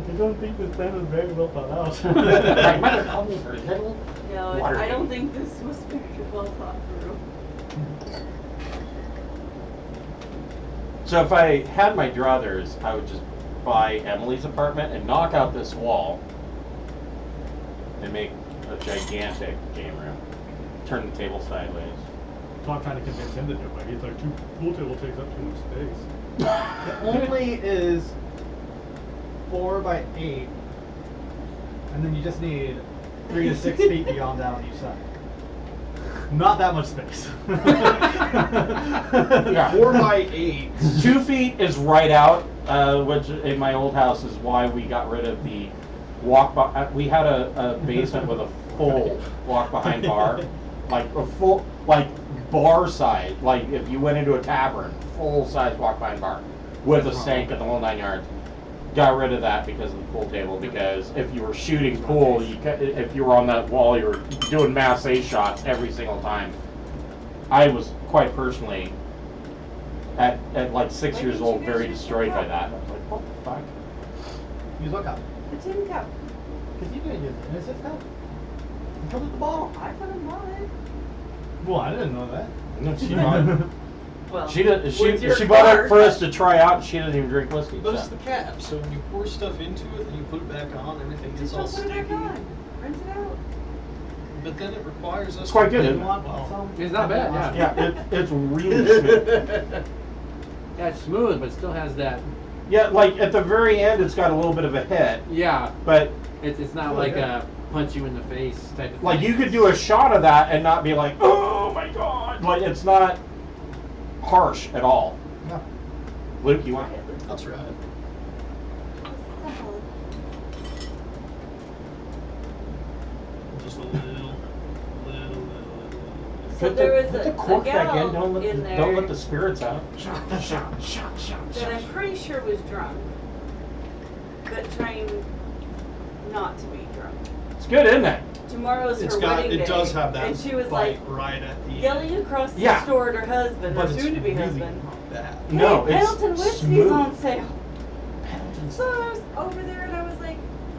I don't think this pen is very well thought out. My mother called me for a little. No, Water I don't baby. think this was very well thought through. So if I had my druthers, I would just buy Emily's apartment and knock out this wall and make a gigantic game room. Turn the table sideways. So I'm trying to convince him to do it. He's like, pool table takes up too much space. It only is 4 by 8, and then you just need 3 to 6 feet beyond that on each side. Not that much space. Yeah. 4 by 8. 2 feet is right out, which in my old house is why we got rid of the we had a basement with a full walk behind bar, like a full, like bar size, like if you went into a tavern, full size walk behind bar with a sink and the whole 9 yards. Got rid of that because of the pool table. Because if you were shooting pool, if you were on that wall, you were doing mass ace shots every single time. I was quite personally at like 6 Why years didn't old you guys very use destroyed the by cup? that. I was like, what the fuck? Use what cup? The tin cup. Because you didn't use it. It's his cup. He filled it the bottle. I thought it was. Well, I didn't know that. No, she bought it. Well, She did. what's She your bought it card? for us to try out. And she doesn't even drink whiskey. But it's so. the cap, so when you pour stuff into it and you put it back on, everything gets Just all don't put it sticky. back on. Rinse it out. But then it requires us. It's quite to good, put isn't it it? on. Some? It's not bad, yeah. Yeah, it's really smooth. Yeah, it's smooth, but still has that. Yeah, like at the very end, it's got a little bit of a hit, Yeah, but it's not Really like good. a punch you in the face type of thing. Like, you could do a shot of that and not be like, oh my god. Like, it's not harsh at all. No. Luke, you want? That's right. Just a little. So there was Put the a cork back in. gal Don't let, in don't let there the spirits out. that I'm pretty sure was drunk, but trying not to be drunk. It's good, isn't it? Tomorrow's her wedding day. It does have that and she was bite like right at the yelling end. across the Yeah. store at her husband, But her it's soon-to-be really husband. not bad. No, Hey, it's Pendleton whiskey's smooth. on sale. So I was over there and I was like,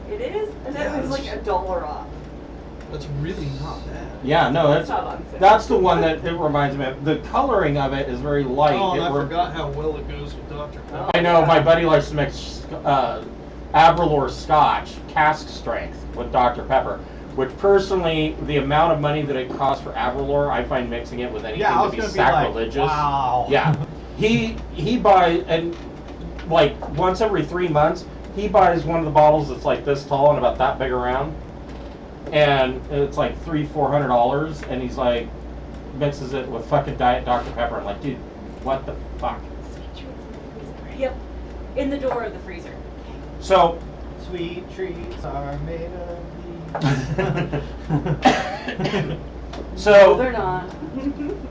it is? And Yeah, it was like that's- $1 off. That's really not bad. Yeah, no, It's that's not on sale. that's the one that it reminds me of. The coloring of it is very light. Oh, and It I re- forgot how well it goes with Dr. Pepper. I know my buddy likes to mix Aberlour Scotch cask strength with Dr. Pepper, which personally, the amount of money that it costs for Aberlour, I find mixing it with anything Yeah, I to was be gonna be sacrilegious. like, wow. Yeah, he buys, and like once every 3 months, he buys one of the bottles that's like this tall and about that big around, and it's like $300-400, and he's like mixes it with fucking Diet Dr. Pepper. I'm like, dude, what the fuck? Yep. In the door of the freezer. So. Sweet treats are made of So No, they're not.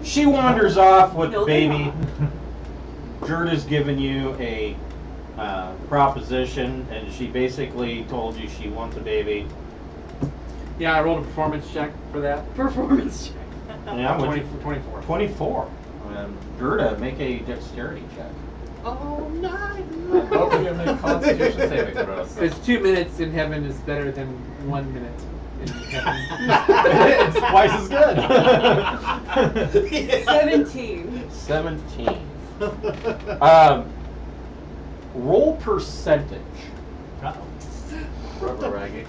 she wanders off with No, they're baby. Gerda's given you a proposition, and she basically told you she wants a baby. Yeah, I rolled a performance check for that. Performance check. Yeah, 24. 24. Gerda, make a dexterity check. Oh, nice. Don't forget to make Constitution saving throws. It's 2 minutes in heaven is better than 1 minute in heaven. It's twice as good. 17. 17. Roll percentage. Rubber raggy.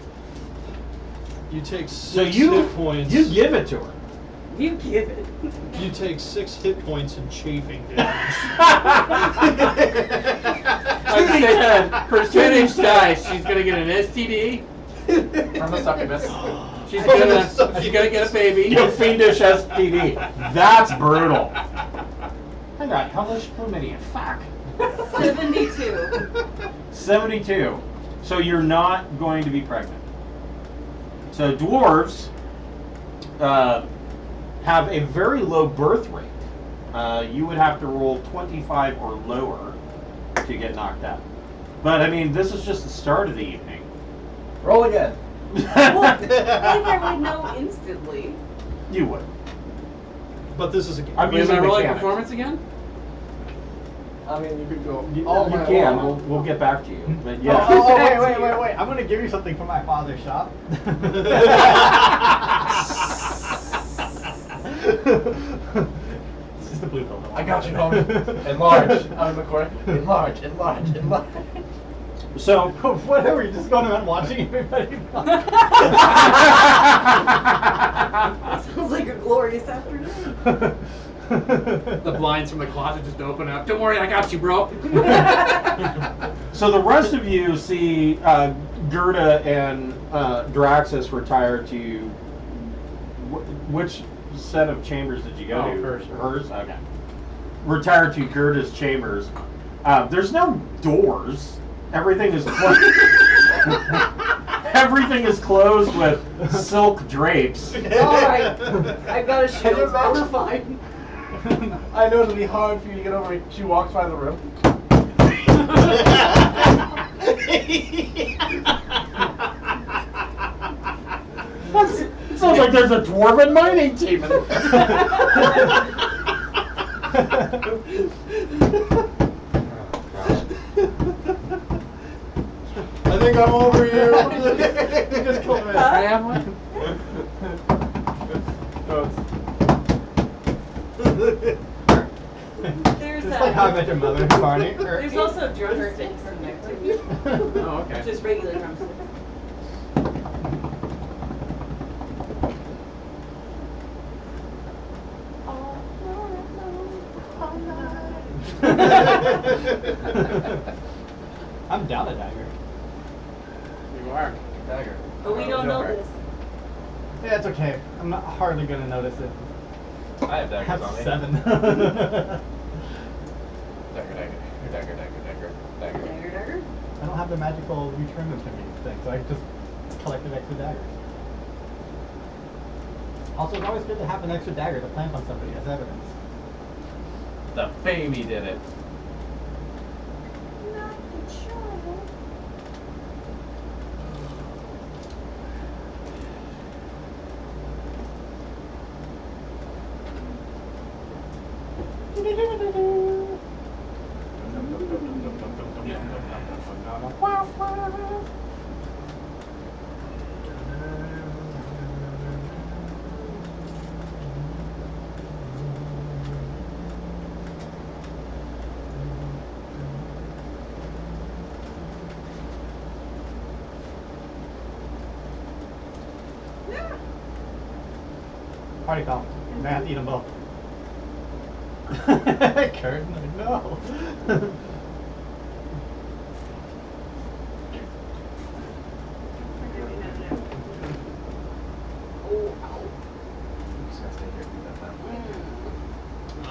You take 6 So you hit points. you give it to her. You give it. You take 6 hit points in chafing damage. I'd say percentage dice. She's gonna get an STD. From a succubus. She's gonna get a baby. You fiendish STD. That's brutal. I got hellish chlamydia. Fuck. 72. 72. So you're not going to be pregnant. So dwarves have a very low birth rate. You would have to roll 25 or lower to get knocked out. But I mean, this is just the start of the evening. Roll again. Well, I think I would know instantly. You would. But this is a game. I'm Wait, am using I rolling mechanics. performance again? I mean, you could go. You, oh you my can. God. We'll get back to you. But Oh, yeah. wait. I'm gonna give you something from my father's shop. It's just a blue pill. I got you, homie. Enlarge. I'm in the corner. Enlarge. So Whatever, you're just going around watching everybody. Sounds like a glorious afternoon. The blinds from the closet just open up. Don't worry, I got you, bro. So the rest of you see Gerda and Draxes retire to which set of chambers did you go Oh, to? hers. Hers? Okay. Retire to Gerda's chambers. There's no doors. Everything is closed. Everything is closed with silk drapes. Alright. I've got a shield, so we're fine. I know it'll be hard for you to get over. She walks by the room. It sounds like there's a dwarven mining team in it. I think I'm over you. Just kill me. I have one. There's Just like how I met your mother, Barney. There's also drumsticks in there too. Oh, okay. Just regular drumsticks. I'm down a dagger. You are. Dagger. But we don't know this. Yeah, it's okay. I'm not hardly gonna notice it. I have I daggers have on me. 7. Dagger, dagger, dagger, dagger, dagger, dagger. Dagger, dagger. I don't have the magical return them to me thing, so I just collected extra daggers. Also, it's always good to have an extra dagger to plant on somebody as evidence. The baby did it. Not the child. Party foul. Math, eat them both. Kurt, no. Oh, ow. I'm just gonna stay here and do that now.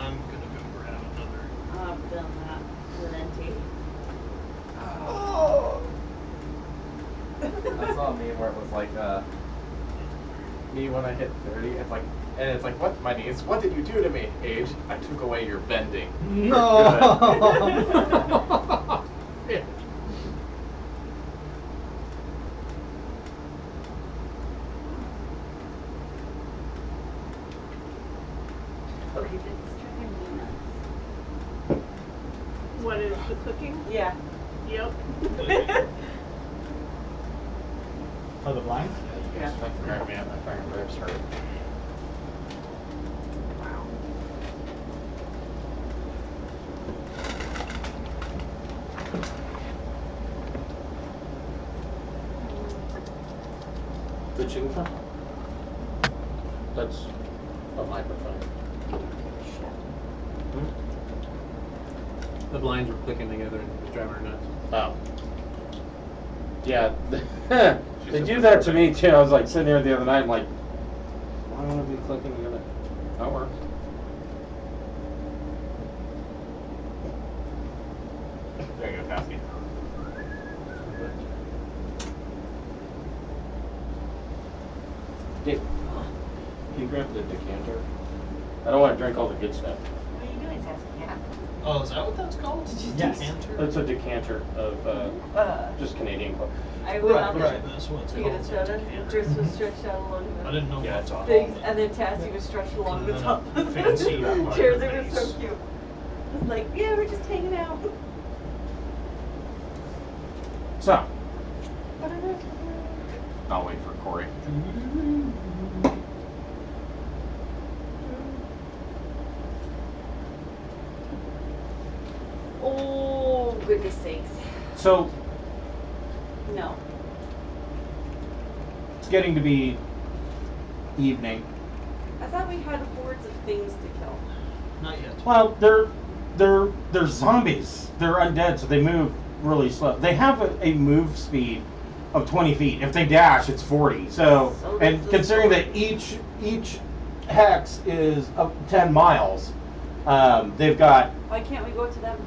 I'm gonna go grab another. I've done that with NT. I saw a meme where it was like, me when I hit 30, it's like, and it's like, what, my niece, what did you do to me, age? I took away your bending. No. Yeah. Okay, this is driving me nuts. What is the cooking? Yeah. Yep. Oh, the blinds? Yeah. Right, man, my fucking ribs hurt. Wow. The chinfa? That's a microphone. The blinds were clicking together and it was driving her nuts. Oh. Yeah. They do that to me too. I was like sitting there the other night, I'm like, why don't I be clicking together? That works. There you go, Tasky. Dave, can you grab the decanter? I don't want to drink all the good stuff. What are you doing, Sassy? Yeah. Oh, is that what that's called? Yes. Decanter? It's a decanter of just Canadian Club. I went out Right, there right, that's what it's to called. get a soda. Driss was stretched out along I the didn't know Yeah, what it's it's awesome. things, and then Tassie was stretched along the And then top a of the fancy chairs. It was so face. cute. It was like, yeah, we're just hanging out. So, I'll wait for Corey. Oh, goodness sakes. So, No. it's getting to be evening. I thought we had hordes of things to kill. Not yet. Well, they're zombies. They're undead, so they move really slow. They have a move speed of 20 feet. If they dash, it's 40. So, So and that's considering the that each hex is up 10 miles, they've got. Why can't we go to them?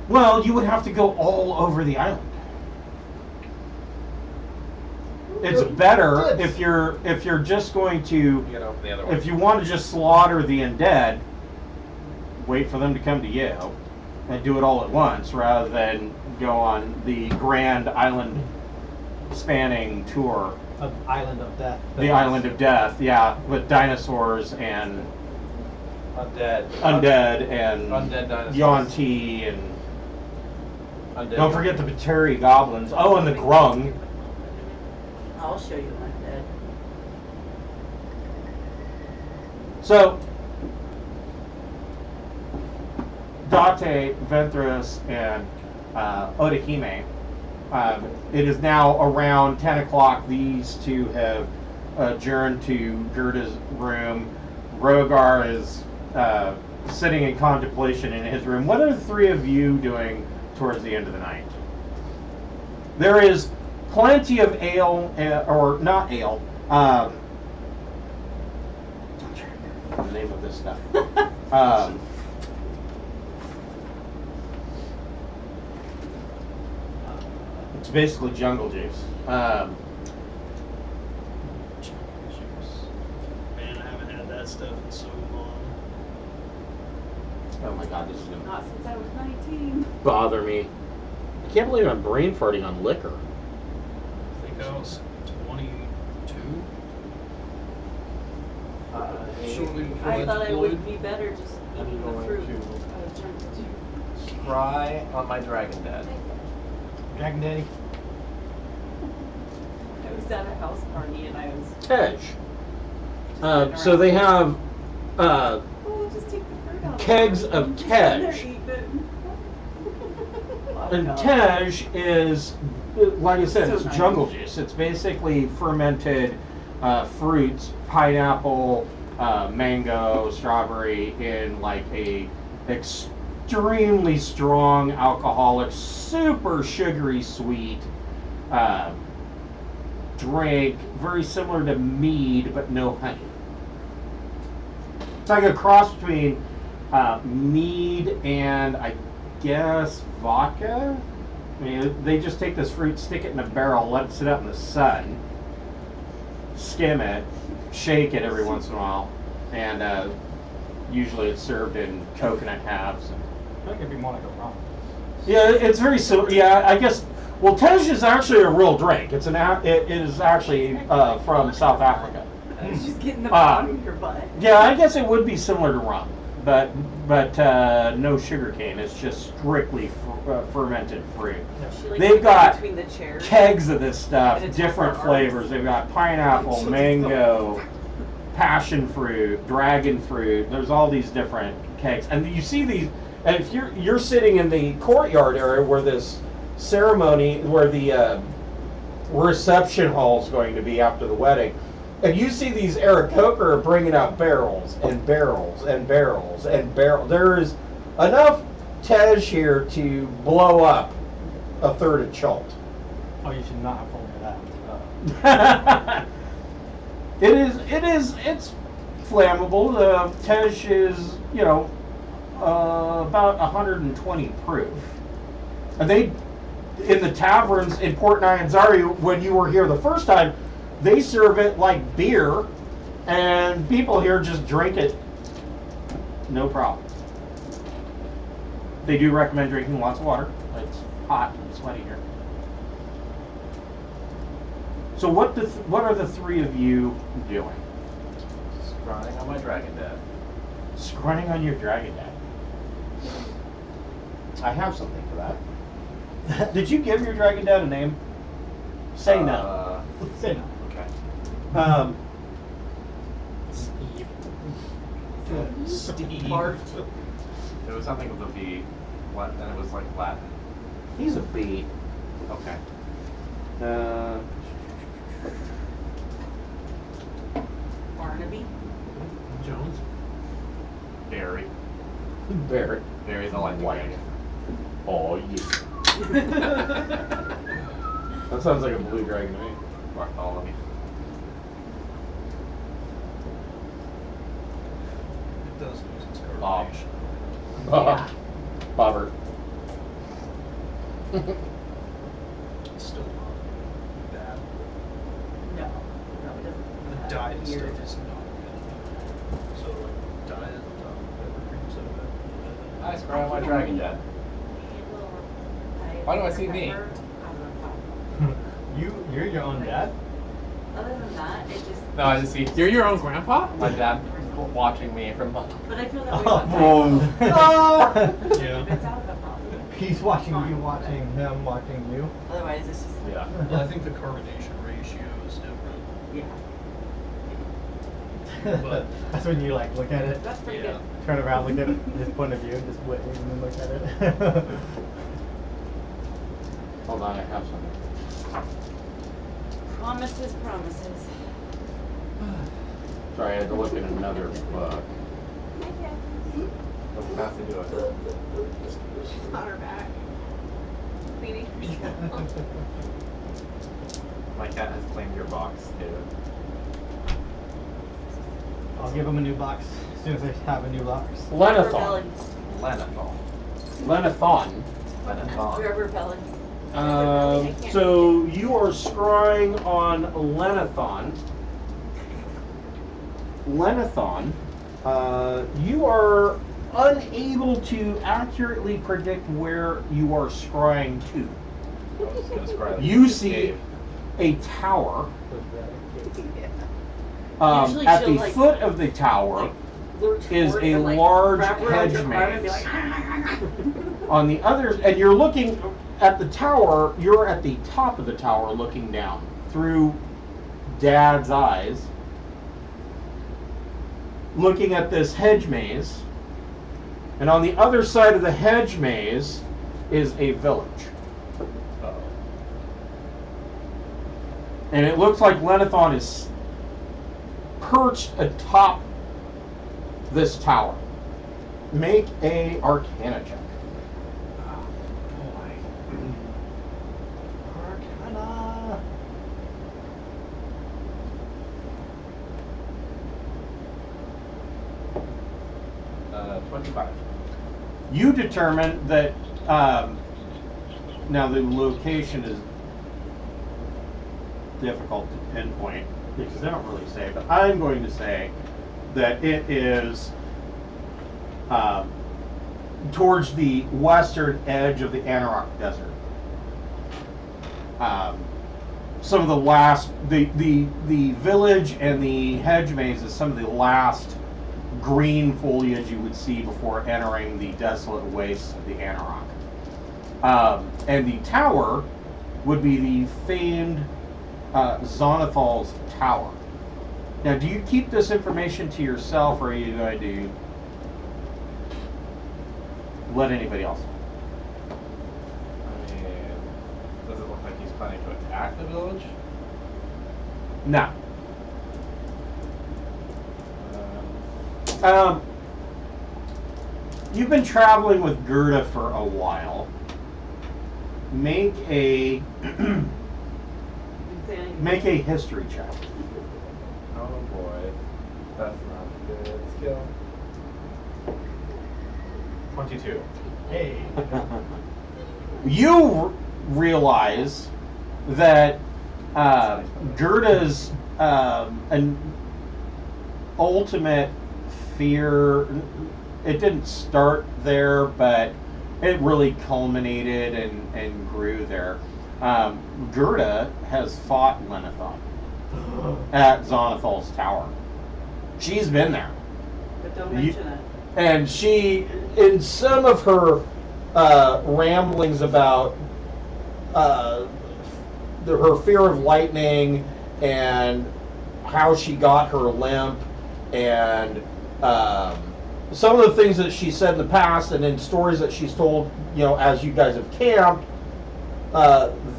Well, you would have to go all over the island. It's better if you're just going to. You get over the other one. If you want to just slaughter the undead, wait for them to come to you and do it all at once rather than go on the grand island spanning tour. Of Island of Death. The Island of Death, yeah, with dinosaurs and Undead. undead and Undead dinosaurs. Yuan-Ti and Undead. don't forget the Bateri goblins. Oh, and the Grung. I'll show you undead. So, Date, Ventress, and Odahime. It is now around 10 o'clock. These two have adjourned to Gerda's room. Rohgar is sitting in contemplation in his room. What are the three of you doing towards the end of the night? There is plenty of ale, or not ale, I'm trying to remember the name of this stuff. It's basically jungle juice. Man, I haven't had that stuff in so long. Oh my god, this is gonna Not since I was 19. bother me. I can't believe I'm brain farting on liquor. I think I was 22. Shortly before I thought I would deployed. be better just I'm eating the going fruit. to- I was jungle juice. Try on my dragon dad. Dragon Daddy. I was at a house party and I was. Tej. So they have Oh, just take the fruit out. kegs of Just sit there, Tej. eat it. And Vodka. Tej is, like I said, So it's nice. jungle juice. It's basically fermented fruits, pineapple, mango, strawberry, in like a extremely strong alcoholic, super sugary sweet drink, very similar to mead, but no honey. It's like a cross between mead and I guess vodka. I mean, they just take this fruit, stick it in a barrel, let it sit out in the sun, skim it, shake it every once in a while, and usually it's served in coconut halves. I think it'd be more like a rum. Yeah, it's very similar. Yeah, I guess. Well, Tej is actually a real drink. It is actually from South Africa. I was just getting the Ah. bottom of your butt. Yeah, I guess it would be similar to rum, but no sugar cane. It's just strictly fermented fruit. She, like, They've sits got between the chairs. Kegs of this stuff, And it's different for flavors. arms. They've got pineapple, mango, passion fruit, dragon fruit. There's all these different kegs, and you see these. And if you're sitting in the courtyard area where this ceremony, where the reception hall is going to be after the wedding, and you see these Aarakocra are bringing out barrels and barrels and barrels and barrels. There is enough Tej here to blow up a third of Chult. Oh, you should not have told me that. It's flammable. The Tej is, about 120 proof. And they, in the taverns in Port Nyanzari, when you were here the first time, they serve it like beer, and people here just drink it, no problem. They do recommend drinking lots of water. It's hot and sweaty here. So what are the three of you doing? Scrawling on my dragon dad. Scrunning on your dragon dad. I have something for that. Did you give your dragon dad a name? Say no. Say no. Okay. Steve. Bart. It was something with a V, and it was like Latin. He's a bee. Okay. Barnaby. Jones. Barry. Barry. Barry the lightning White. dragon. Oh yeah. That sounds like a blue dragon to me. Bartholomew. It does lose its Bob. coronation. Bobbert. It's still not bad. No. No, it doesn't. The diet stuff is not good. So like diet, pepper cream soda. I scroll on my dragon dad. Why do I see me? You're your own dad? Other than that, it just. No, I just see You're your own grandpa? my dad watching me from the. But I feel that way Oh, about boom. Yeah. It's out of the problem. He's watching you, watching him, watching you. Otherwise, it's just. Yeah. Well, I think the carbonation ratio is different. Yeah. But- That's when you like look at it, That's pretty Yeah. good. turn around, look at it, his point of view, just wait and then look at it. Hold on, I have something. Promises, promises. Sorry, I had to look in another book. Don't have to do it. She's on her back. Queenie. My cat has claimed your box too. I'll give him a new box as soon as I have a new box. Lenathon. Lenithal. Lenathon. Lenithal. Rubber belly. So you are scrying on Lenathon. Lenathon, you are unable to accurately predict where you are scrying to. I was gonna scry like You this see cave. a tower. Usually At she'll, the like, foot of the tower Lurch is forward a and, like, large wrap around your hedge arm and be maze. like, On the other, and you're looking at the tower, you're at the top of the tower looking down through Dad's eyes, looking at this hedge maze. And on the other side of the hedge maze is a village. Uh-oh. And it looks like Lenathon is perched atop this tower. Make a Arcana check. Arcana. 25. You determine that now the location is difficult to pinpoint because they don't really say, but I'm going to say that it is towards the western edge of the Anarok Desert. Some of the last, the village and the hedge maze is some of the last green foliage you would see before entering the desolate wastes of the Anarok. And the tower would be the famed Zonathal's Tower. Now, do you keep this information to yourself, or are you going to let anybody else know? I mean, does it look like he's planning to attack the village? No. You've been traveling with Gerda for a while. Make a make a history check. Oh boy, that's not a good skill. 22. Hey. You realize that Gerda's an ultimate fear. It didn't start there, but it really culminated and grew there. Gerda has fought Lenathon at Zonathal's Tower. She's been there. But don't mention it. And she, in some of her ramblings about her fear of lightning and how she got her limp and some of the things that she said in the past and in stories that she's told, as you guys have camped,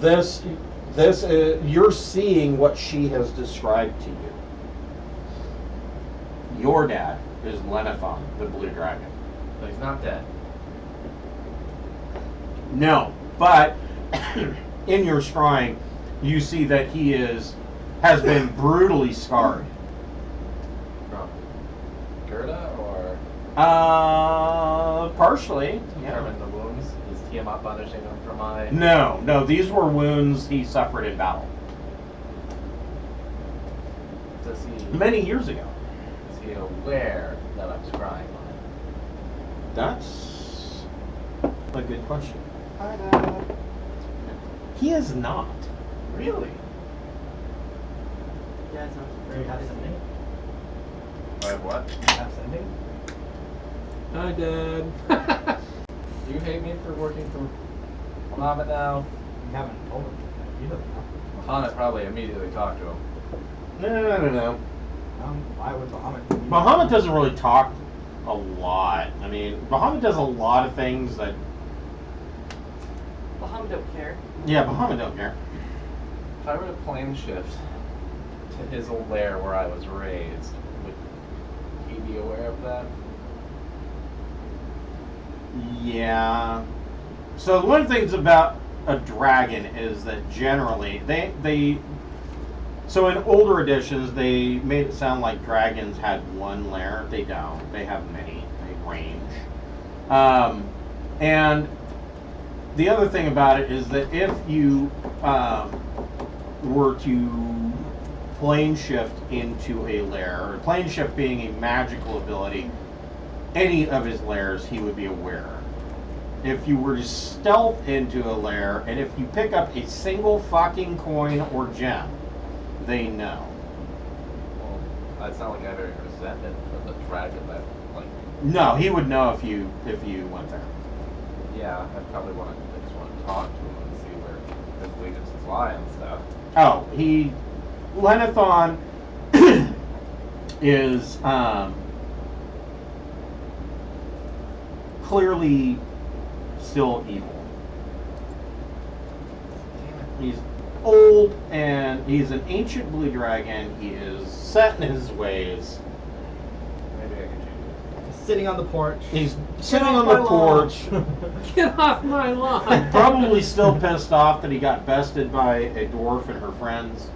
this you're seeing what she has described to you. Your dad is Lenathon, the Blue Dragon. But he's not dead. No, but in your scrying, you see that he has been brutally scarred. From Gerda or Partially. Yeah. determine the wounds? Is Tiamat punishing him for my... No, these were wounds he suffered in battle Does he... many years ago. Is he aware that I'm scrying on him? That's a good question. He is not. Really? Yeah, it sounds Do you very have good. sending? I have what? Do you have sending? Hi, Dad. Do you hate me for working for Muhammad now? You haven't told him. He doesn't know. Muhammad probably immediately talked to him. No. Why would Muhammad? Muhammad doesn't really talk a lot. I mean, Muhammad does a lot of things that. Baham don't care. Yeah, Muhammad don't care. If I were to plane shift to his old lair where I was raised, would he be aware of that? Yeah. So one of the things about a dragon is that generally they So in older editions, they made it sound like dragons had one lair. They don't. They have many. They range. And the other thing about it is that if you were to plane shift into a lair, or plane shift being a magical ability, any of his lairs he would be aware. If you were to stealth into a lair, and if you pick up a single fucking coin or gem, they know. Well, it's not like I have any resentment for the dragon that, like... No, he would know if you went there. Yeah, I probably just want to talk to him and see where his allegiances lie and stuff. Oh, Lenithon is clearly still evil. He's old and he's an ancient blue dragon. He is set in his ways. Maybe I can change it. Sitting on the porch. He's sitting on the porch, Get off my lawn! probably still pissed off that he got bested by a dwarf and her friends.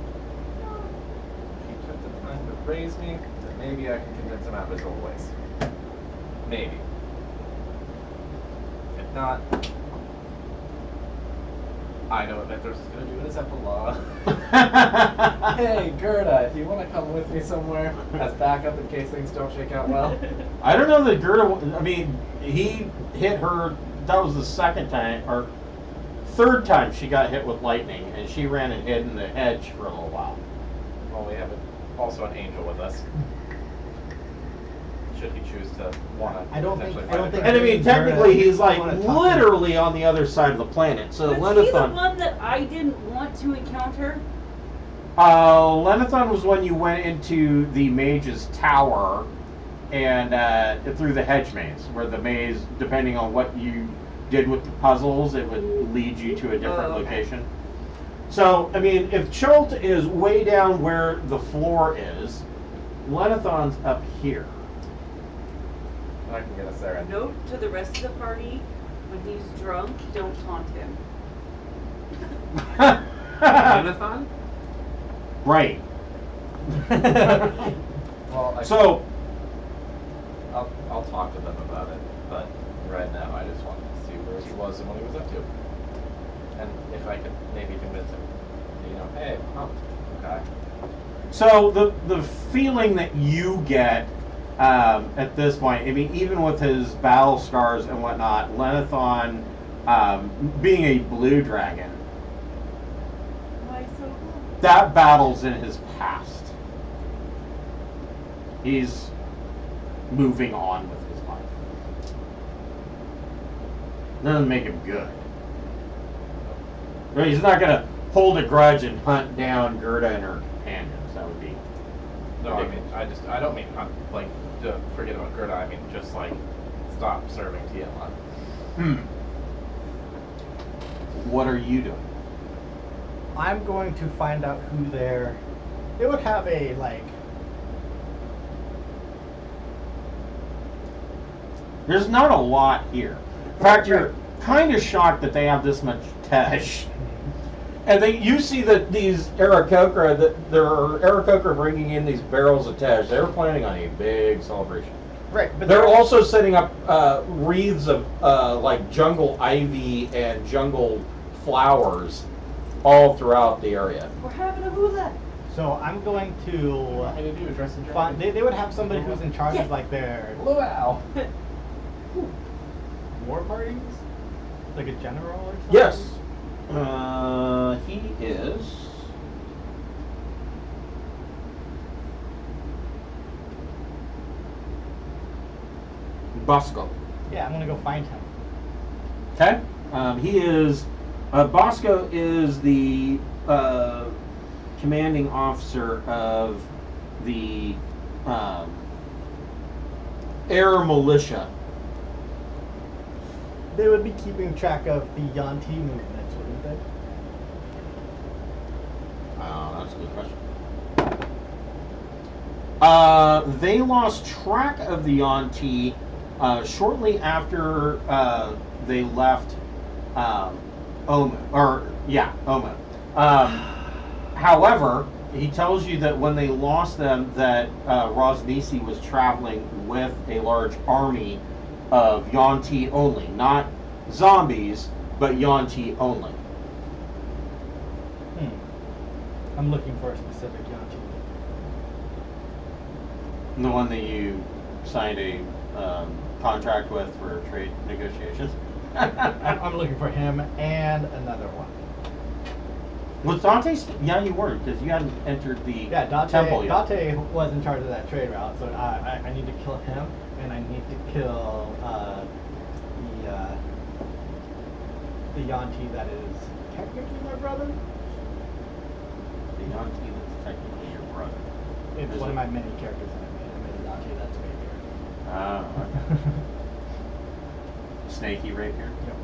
He took the time to raise me, then maybe I can convince him out of his old ways. Maybe. If not, I know what Mythros is going to do in his epilogue. Hey, Gerda, do you want to come with me somewhere as backup in case things don't shake out well? I don't know that Gerda. I mean, he hit her. That was the second time, or third time she got hit with lightning, and she ran and hid in the hedge for a little while. Well, we have also an angel with us. Should he choose to want to I don't think- potentially I don't fight a think- And I dragon. mean, technically, he's like wanna talk to literally on the other side of the planet. So Was he the Lenithon. one that I didn't want to encounter? Lenithon was when you went into the mage's tower and through the hedge maze, where the maze, depending on what you did with the puzzles, it would lead you to a different Oh, okay. location. So, I mean, if Chult is way down where the floor is, Lenithon's up here. I can get us there. And Note to the rest of the party, when he's drunk, don't taunt him. Jonathan? Right. well, So, I'll talk to them about it, but right now I just wanted to see where he was and what he was up to, and if I could maybe convince him, hey, okay. So the feeling that you get at this point, I mean, even with his battle scars and whatnot, Lenithon, being a blue dragon, Why so cool? that battle's in his past. He's moving on with his life. Doesn't make him good. But he's not gonna hold a grudge and hunt down Gerda and her companions. That would be No, I mean, I don't mean like to forget about Gerda. I mean just like stop serving Tiamat. What are you doing? I'm going to find out who they're. They would have a like. There's not a lot here. In fact, you're kind of shocked that they have this much tesh. And you see that these Aarakocra, that there are Aarakocra bringing in these barrels of tesh. They're planning on a big celebration. Right, but They're also setting up wreaths of like jungle ivy and jungle flowers all throughout the area. We're having a hula. So I'm going What do you want to me to do? Dress in find. dragon? They would have somebody who's in charge Yes. of like their Luau. war parties, like a general or something. Yes. He is. Bosco. Yeah, I'm gonna go find him. Okay. He is. Bosco is the commanding officer of the air militia. They would be keeping track of the Yanti movements, wouldn't they? That's a good question. They lost track of the Yanti shortly after they left Oma. Oma. However, He tells you that when they lost them, that Rosnisi was traveling with a large army of Yuan-Ti only, not zombies, but Yuan-Ti only. I'm looking for a specific Yanti. The one that you signed a contract with for trade negotiations. I'm looking for him and another one. Was Dante? Yeah, you weren't, because you hadn't entered the Yeah, temple yet. Dante was in charge of that trade route, so I need to kill him, and I need to kill the Yanti that is technically my brother. The Yuan-Ti that's technically your brother. It's Is one it? of my many characters that I made. I made a Dante that's rapier. Ah, okay. Snaky rapier. Yep.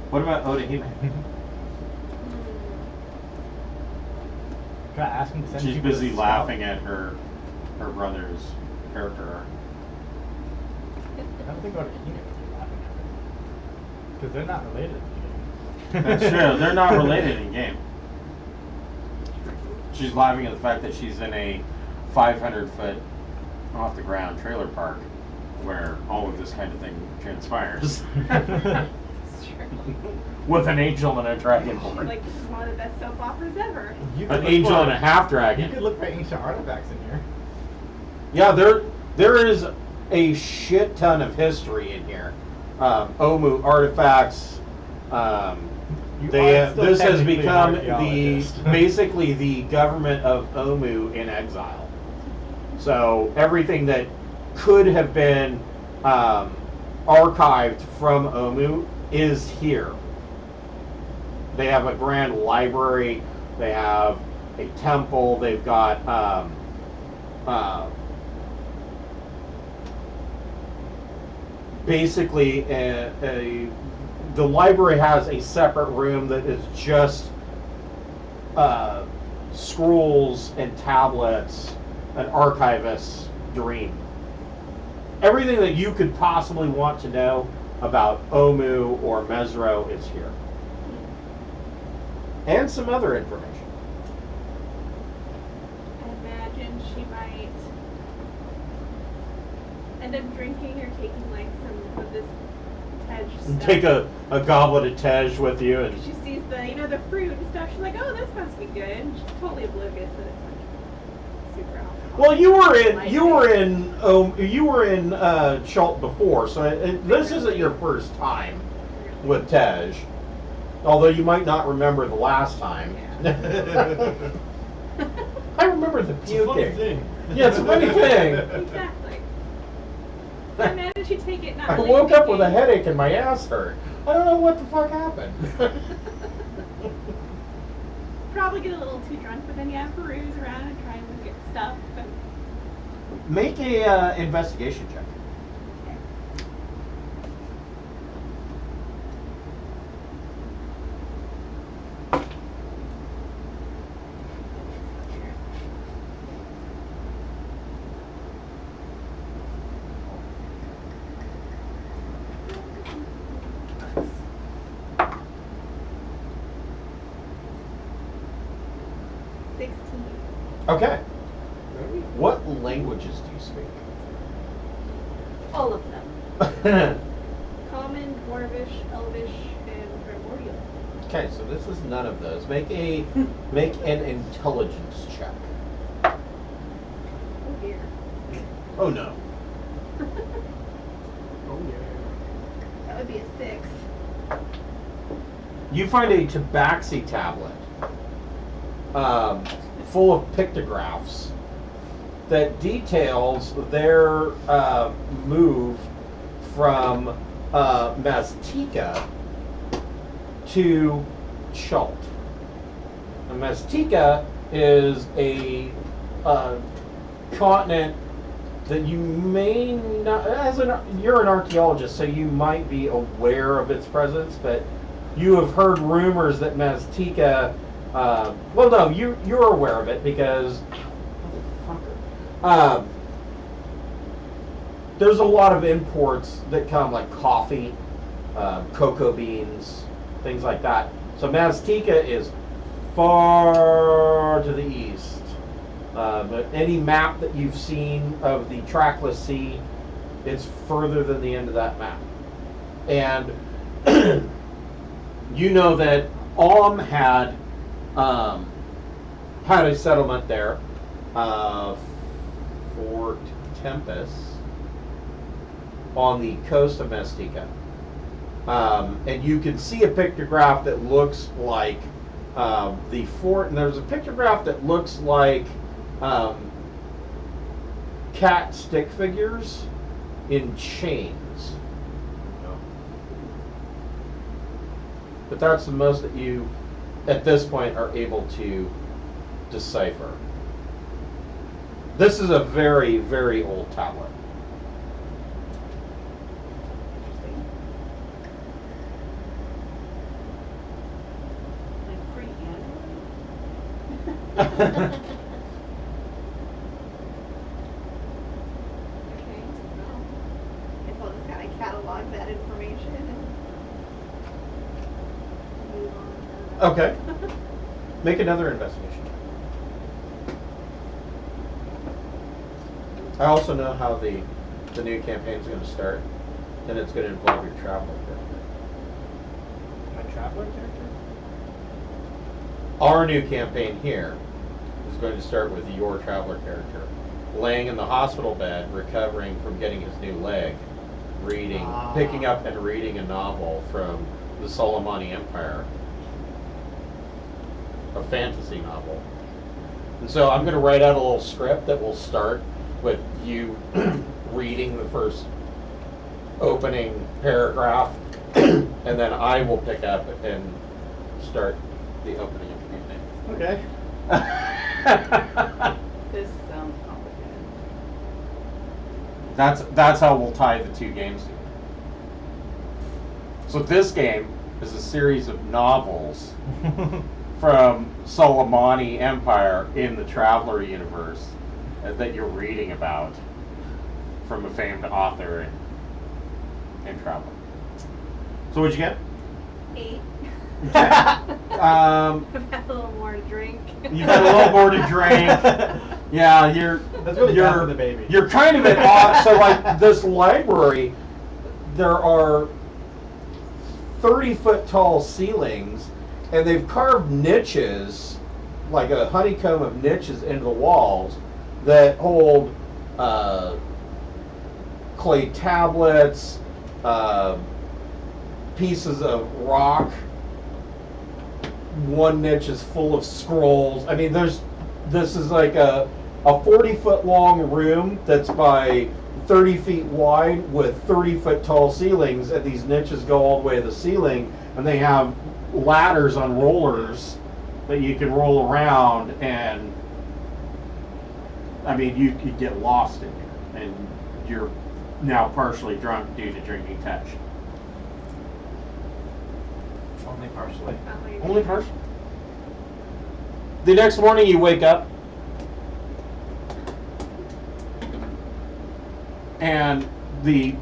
What about Odahime? Can I ask him to send She's people to busy scout? laughing at her brother's character arc. I don't think Odahime would be laughing at her. Because they're not related in the game. That's true. They're not related in game. She's laughing at the fact that she's in a 500-foot off the ground trailer park where all of this kind of thing transpires. With an angel and a dragonborn. Like, this is one of the best soap operas ever. You could An look angel for- and a half You dragon. could look for ancient artifacts in here. Yeah, there is a shit ton of history in here. Omu artifacts. You They are still this has technically an become the archaeologist. basically the government of Omu in exile. So everything that could have been archived from Omu is here. They have a grand library. They have a temple. They've got basically the library has a separate room that is just scrolls and tablets, an archivist's dream. Everything that you could possibly want to know about Omu or Mesro is here. And some other information. I imagine she might end up drinking or taking like some of this Tej stuff. Take a goblet of Tej with you and She sees the fruit and stuff. She's like, oh, that must be good. And she's totally oblivious that it's like super alcohol. well, you were in Schult before, so this isn't your first time with Tej. Although you might not remember the last time. I remember the It's a funny puking. thing. Yeah, it's a funny thing. Exactly. I imagine she'd take it not I really woke up with a thinking. headache and my ass hurt. I don't know what the fuck happened. Probably get a little too drunk, but then yeah, peruse around and try and look at stuff. And Make a investigation check. Okay. What languages do you speak? all of them. Common, Dwarvish, Elvish, and Primordial. Okay, so this is none of those. Make an intelligence check. Oh dear. Oh no. Oh yeah. That would be a 6. You find a tabaxi tablet full of pictographs that details their move from Maztica to Schult. And Maztica is a continent that you may not, you're an archaeologist, so you might be aware of its presence, but you have heard rumors that Maztica, well, no, you're aware of it because, there's a lot of imports that come, like coffee, cocoa beans, things like that. So Maztica is far to the east. But any map that you've seen of the trackless sea, it's further than the end of that map. And you know that had a settlement there, Fort Tempest, on the coast of Mestica. And you can see a pictograph that looks like the fort, and there's a pictograph that looks like cat stick figures in chains. But that's the most that you, at this point, are able to decipher. This is a very, very old tablet. Like Okay. Well, guess I'll just kind of catalog that information and move on. Okay. Make another investigation. I also know how the new campaign is going to start, and it's going to involve your traveler character. My traveler character? Our new campaign here is going to start with your traveler character laying in the hospital bed, recovering from getting his new leg, picking up and reading a novel from the Soleimani Empire, a fantasy novel. And so I'm going to write out a little script that will start with you reading the first opening paragraph, and then I will pick up and start the opening of the campaign. Okay. This sounds complicated. That's how we'll tie the two games together. So this game is a series of novels from Soleimani Empire in the Traveler universe that you're reading about from a famed author in Traveler. So what'd you get? 8. Okay. I've had a little more to drink. You've had a little more to drink. Yeah, That's really bad for the baby. You're kind of at odds. So like this library, there are 30-foot tall ceilings, and they've carved niches, like a honeycomb of niches into the walls that hold clay tablets, pieces of rock. One niche is full of scrolls. I mean, this is like a 40-foot long room that's by 30 feet wide with 30-foot tall ceilings, and these niches go all the way to the ceiling, and they have ladders on rollers that you can roll around, and I mean, you could get lost in here, and you're now partially drunk due to drinking touch. Only partially. Only partially. The next morning you wake up, and the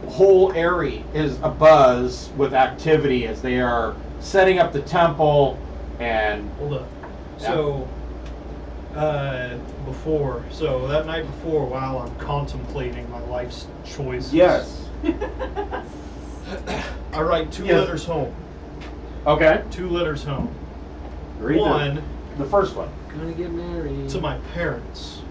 whole area is abuzz with activity as they are setting up the temple and... Hold up. Yeah. So, so that night before, while I'm contemplating my life's choices, Yes. I write 2 Yes. letters home. Okay. 2 letters home. Read One the first one. Gonna get married. to my parents.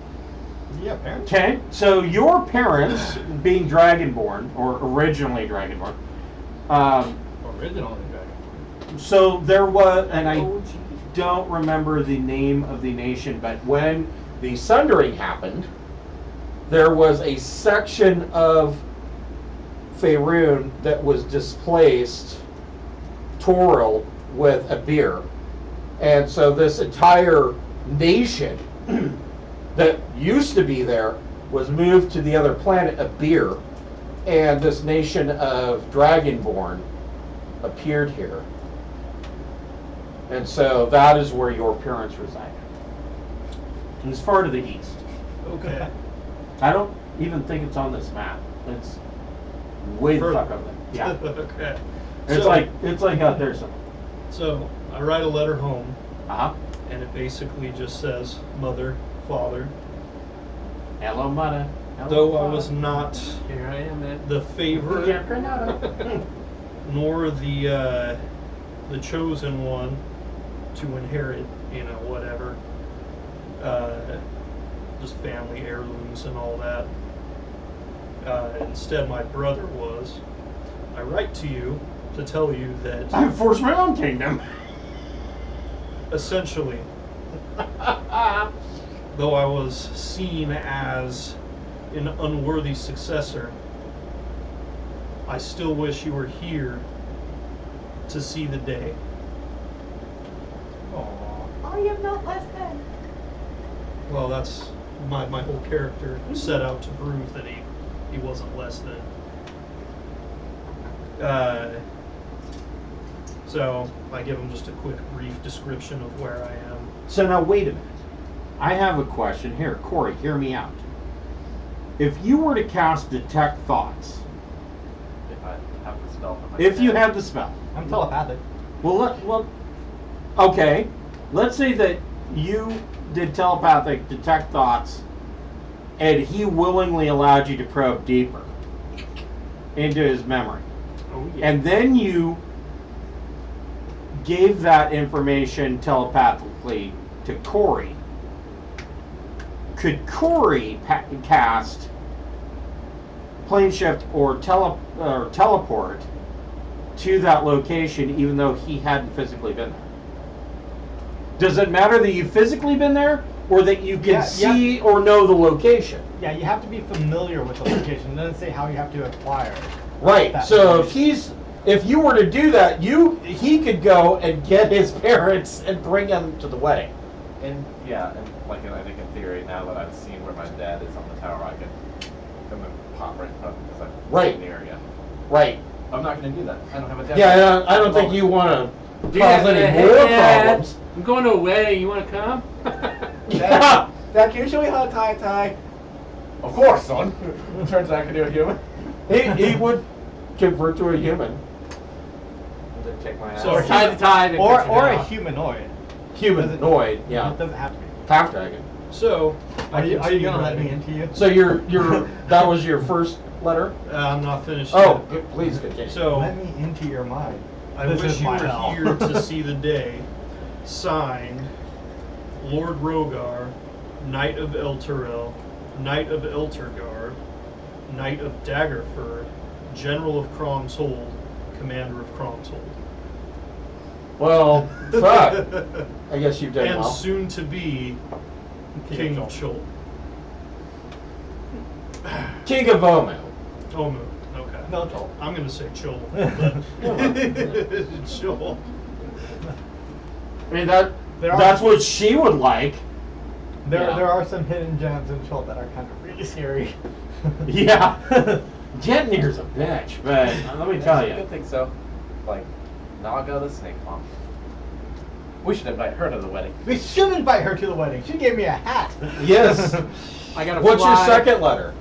Yeah, parents. Okay, so your parents, being Dragonborn, or originally Dragonborn, Originally dragon. so there was, and I don't remember the name of the nation, but when the Sundering happened, there was a section of Faerun that was displaced, Toril, with a beer. And so this entire nation that used to be there was moved to the other planet of beer, and this nation of Dragonborn appeared here. And so that is where your parents reside. It's far to the east. Okay. I don't even think it's on this map. It's way the fuck over there. Yeah. Okay. It's So- like out there somewhere. So I write a letter home Uh-huh. and it basically just says mother, father. Hello, mother. Hello, Though I father. was not Here I am, man. the favorite, nor the chosen one to inherit, whatever. Just family heirlooms and all that. Instead, my brother was. I write to you to tell you that I forced my own kingdom. essentially, though I was seen as an unworthy successor, I still wish you were here to see the day. Aww. I am not less than. Well, that's my whole character set out to prove that he wasn't less than. So I give him just a quick, brief description of where I am. So now wait a minute. I have a question here. Corey, hear me out. If you were to cast Detect Thoughts, If I have the spell for my if you dad. have the spell, I'm telepathic. well, okay. Let's say that you did telepathic Detect Thoughts, and he willingly allowed you to probe deeper into his memory. Oh, yeah. And then you gave that information telepathically to Corey. Could Corey cast plane shift or teleport to that location even though he hadn't physically been there? Does it matter that you've physically been there or that you can see or know the location? Yeah, you have to be familiar with the location. It doesn't say how you have to acquire. Right. that So information. if you were to do that, he could go and get his parents and bring them to the wedding. And I think in theory, now that I've seen where my dad is on the tower, I can come and pop right in front of him because I'm Right. in the area. Right. I'm not going to do that. I don't have a dad. Yeah, I don't think you want to Dude, cause any hey, more Dad, problems. I'm going to a wedding. You want to come? Yeah. Dad, can you show me how to tie? Of course, son. Turns out I can do a human. He would convert to a human. Then take my ass. So Or tie the tie. and Or cut your or head a off. humanoid. Humanoid, yeah. It doesn't have to be. Half dragon. So Are you continue gonna let me writing. into you? So you're that was your first letter? I'm not finished Oh, yet. good, please continue. So Let me into your mind. I This wish is you my were hell. here to see the day. Signed, Lord Rohgar, Knight of Elturel, Knight of Elturgar, Knight of Daggerford, General of Cromshold, Commander of Cromshold. Well, fuck. I guess you've done And well. soon to be King of Chol. King of Omu. Omu. Okay. No, Joel. I'm gonna say Chol. Chol. I mean There are- that's what she would like. There Yeah. there are some hidden gems in Chult that are kind of really scary. Yeah. Jetnir's a bitch, but let me tell I you. think so. Like, Naga the Snake Mom. We should invite her to the wedding. We should invite her to the wedding. She gave me a hat. Yes. I got to What's fly. your second letter?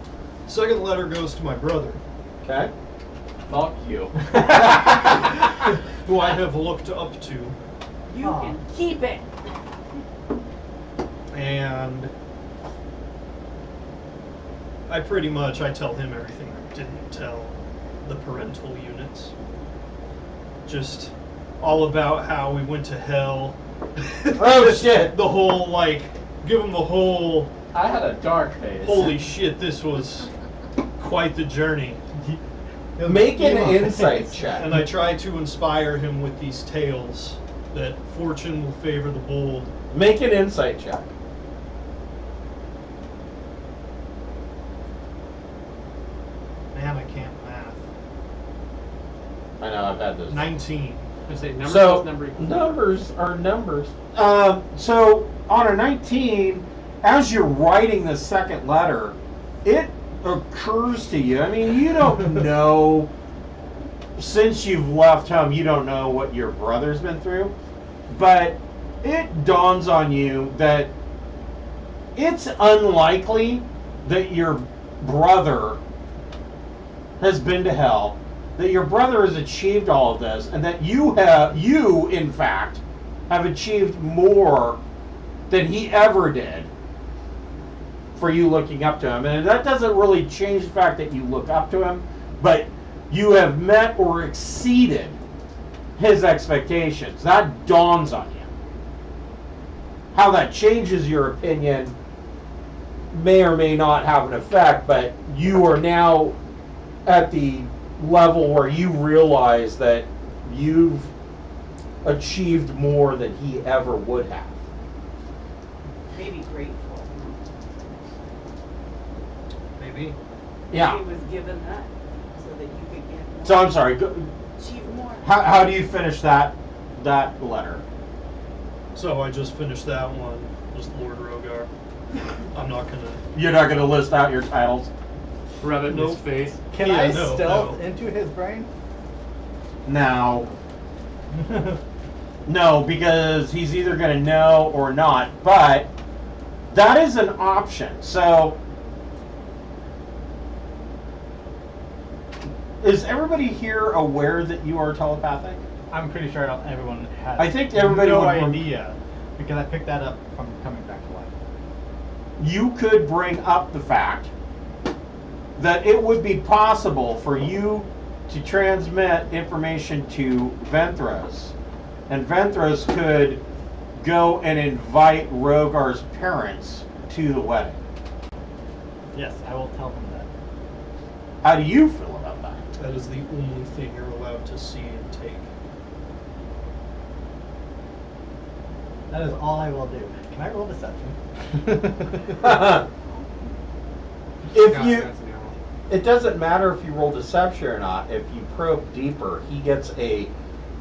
Second letter goes to my brother, Okay. Fuck you. who I have looked up to, You Aw. can keep it. and I tell him everything I didn't tell the parental units. Just all about how we went to hell. Oh, shit. The whole, give him the whole, I had a dark phase. holy shit, this was quite the journey. Make an Emo insight face. check. And I try to inspire him with these tales that fortune will favor the bold. Make an insight check. Man, I can't math. I know I've had those. 19. I say number So plus number equals numbers are numbers. So on a 19, as you're writing the second letter, it occurs to you. I mean, you don't know. Since you've left home, you don't know what your brother's been through, but it dawns on you that it's unlikely that your brother has been to hell, that your brother has achieved all of this, and that you in fact have achieved more than he ever did for you looking up to him. And that doesn't really change the fact that you look up to him, but you have met or exceeded his expectations. That dawns on you. How that changes your opinion may or may not have an effect, but you are now at the level where you realize that you've achieved more than he ever would have. Maybe grateful. Maybe. Yeah. He was given that so that you could get more. So I'm sorry. Achieve more. How do you finish that letter? So I just finished that one. Just Lord Rohgar. I'm not gonna. You're not going to list out your titles? Rub it in his Nope. face. Can Yeah, I no, stealth no. into his brain? No. No, because he's either going to know or not. But that is an option. So is everybody here aware that you are telepathic? I'm pretty sure everyone has. I think everybody no would- idea because I picked that up from coming back to life. You could bring up the fact that it would be possible for you to transmit information to Venthros, and Venthros could go and invite Rohgar's parents to the wedding. Yes, I will tell him that. How do you feel about that? That is the only thing you're allowed to see and take. That is all I will do. Can I roll deception? If God, you, that's no. it doesn't matter if you roll deception or not. If you probe deeper, he gets a.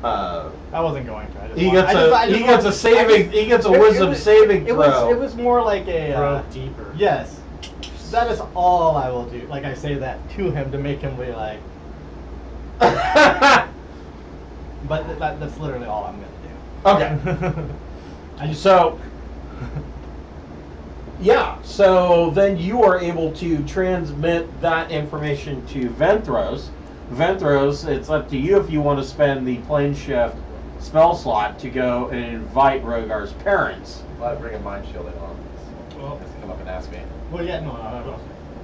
I wasn't going to. I just He want- gets I a just- I just he gets want- a saving he gets a It- it wisdom was- saving it throw. was more like a Probe deeper. Yes, that is all I will do. Like I say that to him to make him be like. But that's literally all I'm gonna do. Okay. I just So, yeah, so then you are able to transmit that information to Venthros. Venthros, it's up to you if you want to spend the plane shift spell slot to go and invite Rohgar's parents. Well, I bring a mind shielding on. Well, Just come up and ask me. well, yeah, no, I was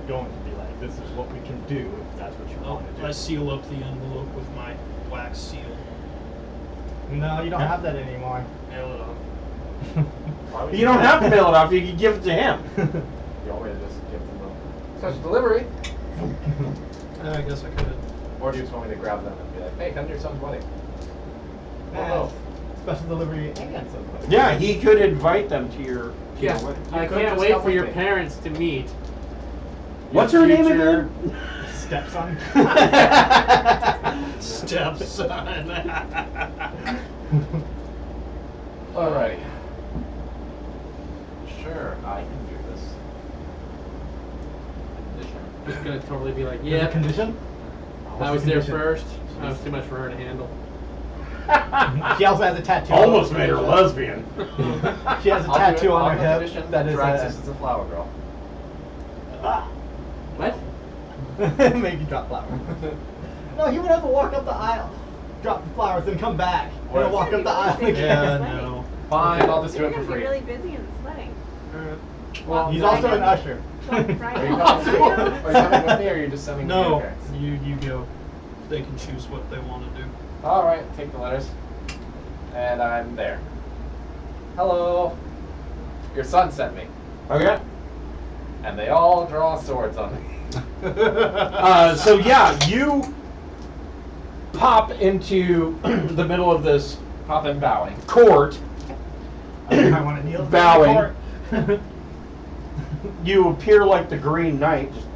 going to be like, this is what we can do if that's what you want to do. I seal up the envelope with my wax seal. No, you don't have that anymore. Nail it off. Why would You don't have to mail it off, you can give it to him. You want me to just give them such delivery? I guess I could. Or do you just want me to grab them and be like, hey, come to your son's wedding? Nah, special delivery and something. Yeah, he could invite them to your Yeah, wedding. I could can't just wait come for with your me. parents to meet. What's Your her name future- again? Stepson. Stepson. Alrighty. Sure, I can do this. Condition. Just gonna totally be like, Yeah. yeah, Condition? I was there first. That was too much for her to handle. She also has a tattoo. Almost made her lesbian. She has a I'll do tattoo it on her the hip condition that is Draxes is a flower girl. What? make you drop flowers. No, he would have to walk up the aisle, drop the flowers, then come back, Or- and walk up the aisle again. Yeah, no. Fine, I'll just do You're it for gonna be free. really busy in this wedding. Well, He's no, also I an usher. Black Are you Friday. coming, are you coming with me, or are you just sending me to your No, parents? you go. They can choose what they want to do. All right, take the letters, and I'm there. Hello. Your son sent me, Okay. and they all draw swords on me. So yeah, you pop into the middle of this Pop and bowing. court. I want to kneel. Bowing. You appear like the Green Knight. Just,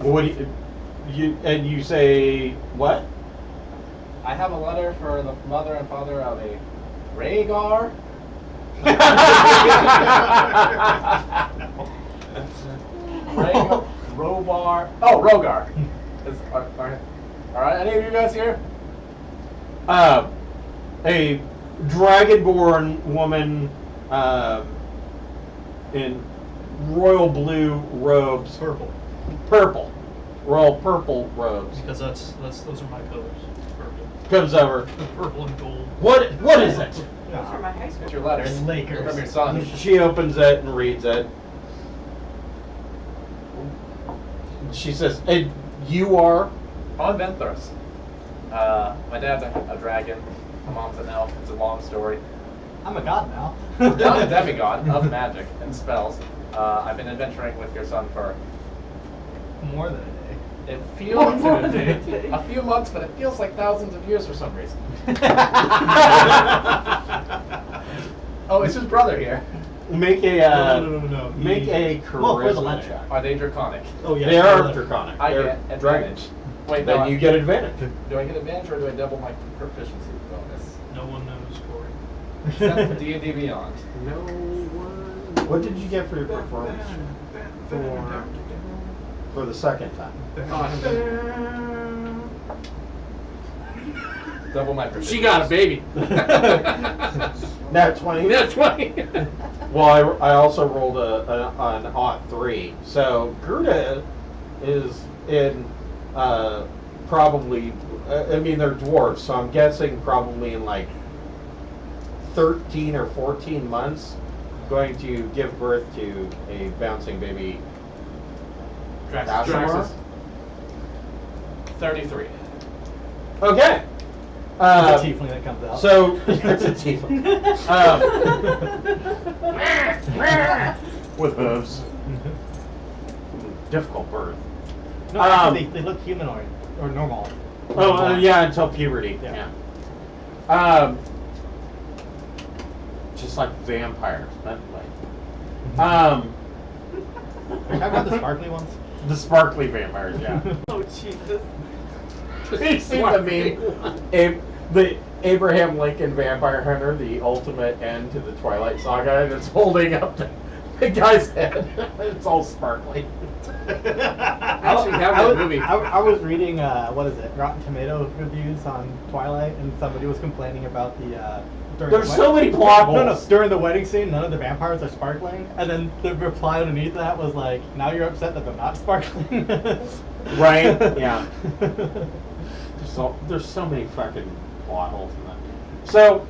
what do you and you say what? I have a letter for the mother and father of a Rhaegar. Rohgar. Oh, Rohgar. Are any of you guys here? A dragonborn woman in royal blue robes, Purple. purple, royal purple robes, Because those are my colors. Purple. comes over. Purple and gold. What is it? Those are my high school. It's your letters. Lakers. From your son. She opens it and reads it. She says, "And you are?" On Venthos. My dad's a dragon. My mom's an elf. It's a long story. I'm a god now. I'm a demigod of magic and spells. I've been adventuring with your son for More than a day. it feels a few months, but it feels like thousands of years for some reason. Oh, it's his brother here. Make a No. make a Well, for the charisma lunch. check. Are they draconic? Oh yeah. They are draconic. I They're get advantage. dragons. Wait, Then no, you get advantage. do I get advantage or do I double my proficiency bonus? No one knows, Corey. Except for D&D Beyond. No one. What did you get for your performance for the second time? Double my proficiency. She got a baby. Nat 20. That's 20. Well, I also rolled an odd 3. So Gerda is in probably. I mean, they're dwarves, so I'm guessing probably in like 13 or 14 months, going to give birth to a bouncing baby. Draxes. Draxes. 33. Okay. It's a tiefling that comes out. So it's a tiefling. With hooves. Difficult birth. No, actually, they look humanoid or normal. Oh, yeah, until puberty. Yeah. Yeah. Just like vampires. That way. Are you talking about the sparkly ones? The sparkly vampires, yeah. Oh, Jesus. You see the meme? The Abraham Lincoln Vampire Hunter, the ultimate end to the Twilight Saga, and it's holding up the guy's head. It's all sparkly. Actually, have that movie. I was reading what is it, Rotten Tomato reviews on Twilight, and somebody was complaining about the. There's so many plot No, holes. during the wedding scene, none of the vampires are sparkling, and then the reply underneath that was like, "Now you're upset that they're not sparkling." Right? Yeah. There's so many fucking plot holes in that. So,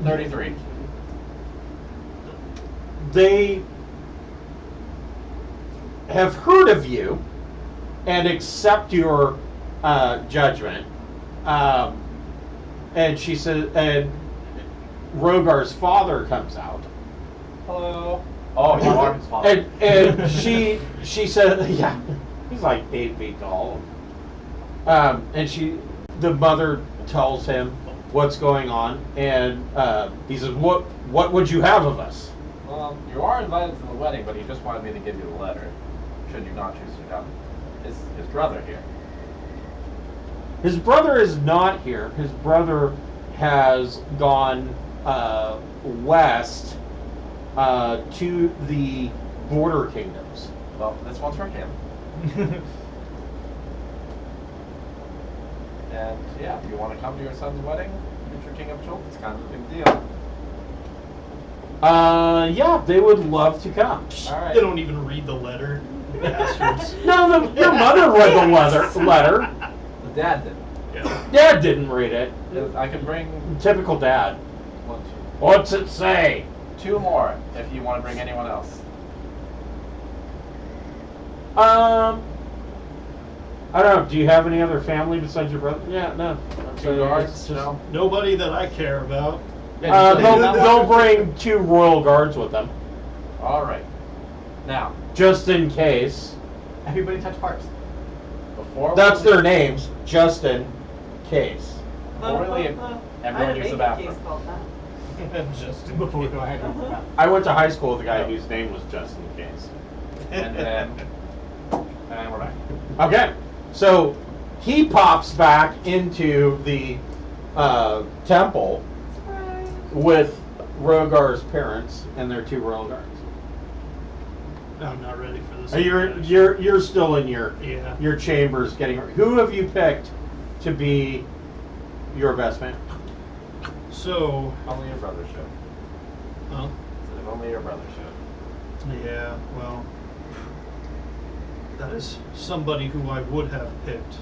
33. they have heard of you and accept your judgment. And she says, and Rohgar's father comes out. Hello. Oh, you are his father. And she said, yeah, he's like 8 feet tall. And the mother tells him what's going on, and he says, what would you have of us? Well, you are invited to the wedding, but he just wanted me to give you the letter, should you not choose to come. His brother here. His brother is not here. His brother has gone west to the border kingdoms. Well, this one's for him. And yeah, if you want to come to your son's wedding, future King of Chult, it's kind of a big deal. Yeah, they would love to come. All right. They don't even read the letter. Bastards. No, your mother read the letter. The dad did. Yeah. Dad didn't read it. I can bring Typical dad. 1, What's it say? 2 more if you want to bring anyone else. I don't know. Do you have any other family besides your brother? Yeah, no. Two guards? No. Nobody that I care about. They'll bring 2 royal guards with them, All right. Now, just in case. Everybody touch hearts. before That's we their names, just in case. Before we leave, I everyone had a use the baking case bathroom. called that. Just Before we go ahead. I went to high school with a guy whose name was just in case. And then we're back. Okay, so he pops back into the temple Surprise. with Rohgar's parents and their 2 royal guards. I'm not ready for this. You're still in Yeah. your chambers getting. Who have you picked to be your best man? So, Only your brother should. huh? If only your brother should. Yeah, well, That is somebody who I would have picked.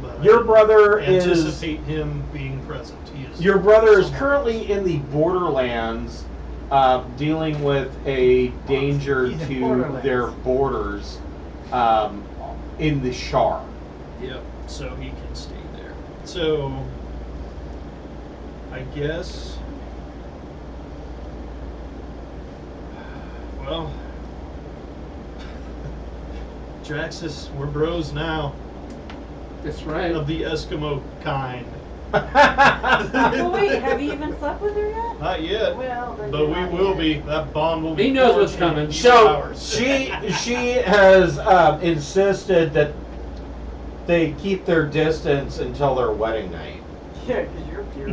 But I Your brother is. anticipate him being present. He is Your brother is somewhere currently in the borderlands, dealing with a danger He's in to Borderlands. their borders in the Shar. Yep, so he can stay there. So, I guess. Well, Draxes, we're bros now. That's right. Of the Eskimo kind. Well, wait, have you even slept with her yet? Not yet. Well, then But you're we not will yet. be. That bond will be. He knows what's forged coming. in a few So hours. she has insisted that they keep their distance until their wedding night. Yeah, because you're pure.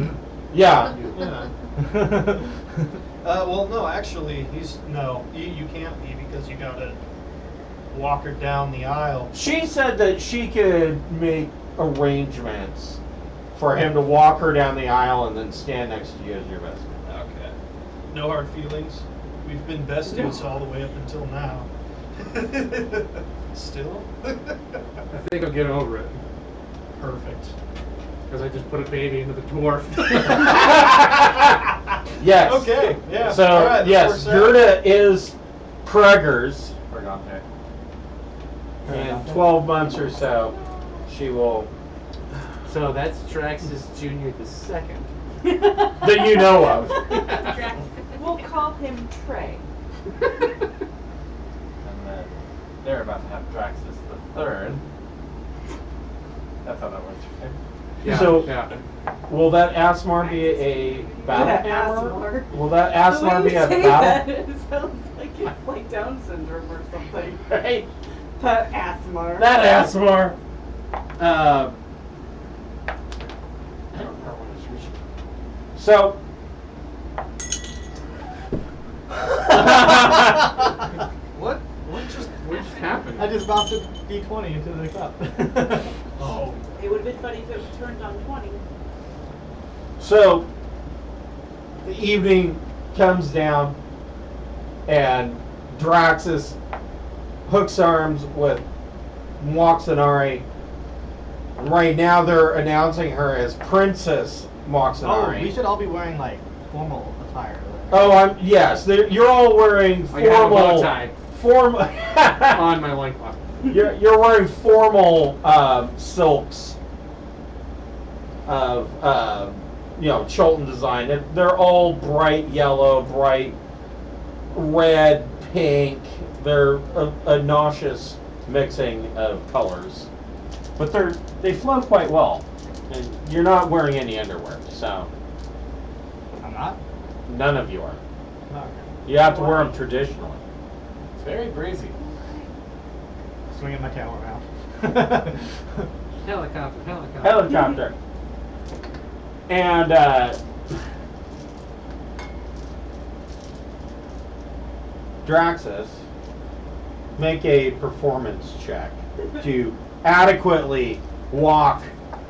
Yeah. Yeah. Well, no, actually, you can't be because you gotta walk her down the aisle. She said that she could make arrangements for him to walk her down the aisle and then stand next to you as your best man. Okay. No hard feelings. We've been besties all the way up until now. Still? I think I'll get over it. Perfect. Because I just put a baby into the dwarf. Yes. Okay, yeah. So all right, yes, works out. Gerda is Preggers. We're not there. In 12 months or so, she will. So that's Draxes Jr. the second. That you know of. We'll call him Trey. And then they're about to have Draxes the third. That's how that works for him. Yeah, So- yeah. Will that Asmar be a battle Yeah, hammer? Asmar. Will that The way Asmar you be a say battle? that, it sounds like it's like Down syndrome or something. Right. That Asmar. That Asmar. I don't know what it's reaching. So. What What just happened? I just bounced a D20 into the cup. Oh. It would have been funny if it turned on 20. So, the evening comes down, and Draxus hooks arms with Moxanari. Right now, they're announcing her as Princess Oh, Moxanari. we should all be wearing like formal attire. Oh, yes, you're all wearing I got a bow formal. tie Formal. on my loincloth. You're wearing formal silks of Chilton design. They're all bright yellow, bright red, pink. They're a nauseous mixing of colors, but they flow quite well. And you're not wearing any underwear, so I'm not. none of you are. Okay. You have to wear them traditionally. It's very breezy. Swinging my tail around. Helicopter. Helicopter. And Draxus, make a performance check to adequately walk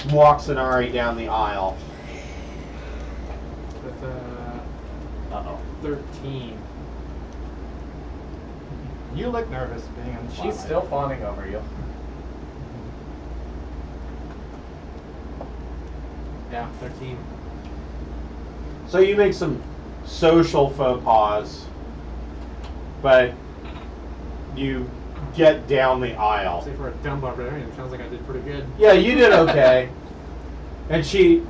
Moxanari down the aisle. With Uh-oh. 13. You look nervous being in the She's spotlight. still fawning over you. Yeah, 13. So you make some social faux pas, but you get down the aisle. See, for a dumb barbarian, it sounds like I did pretty good. Yeah, you did okay. And she,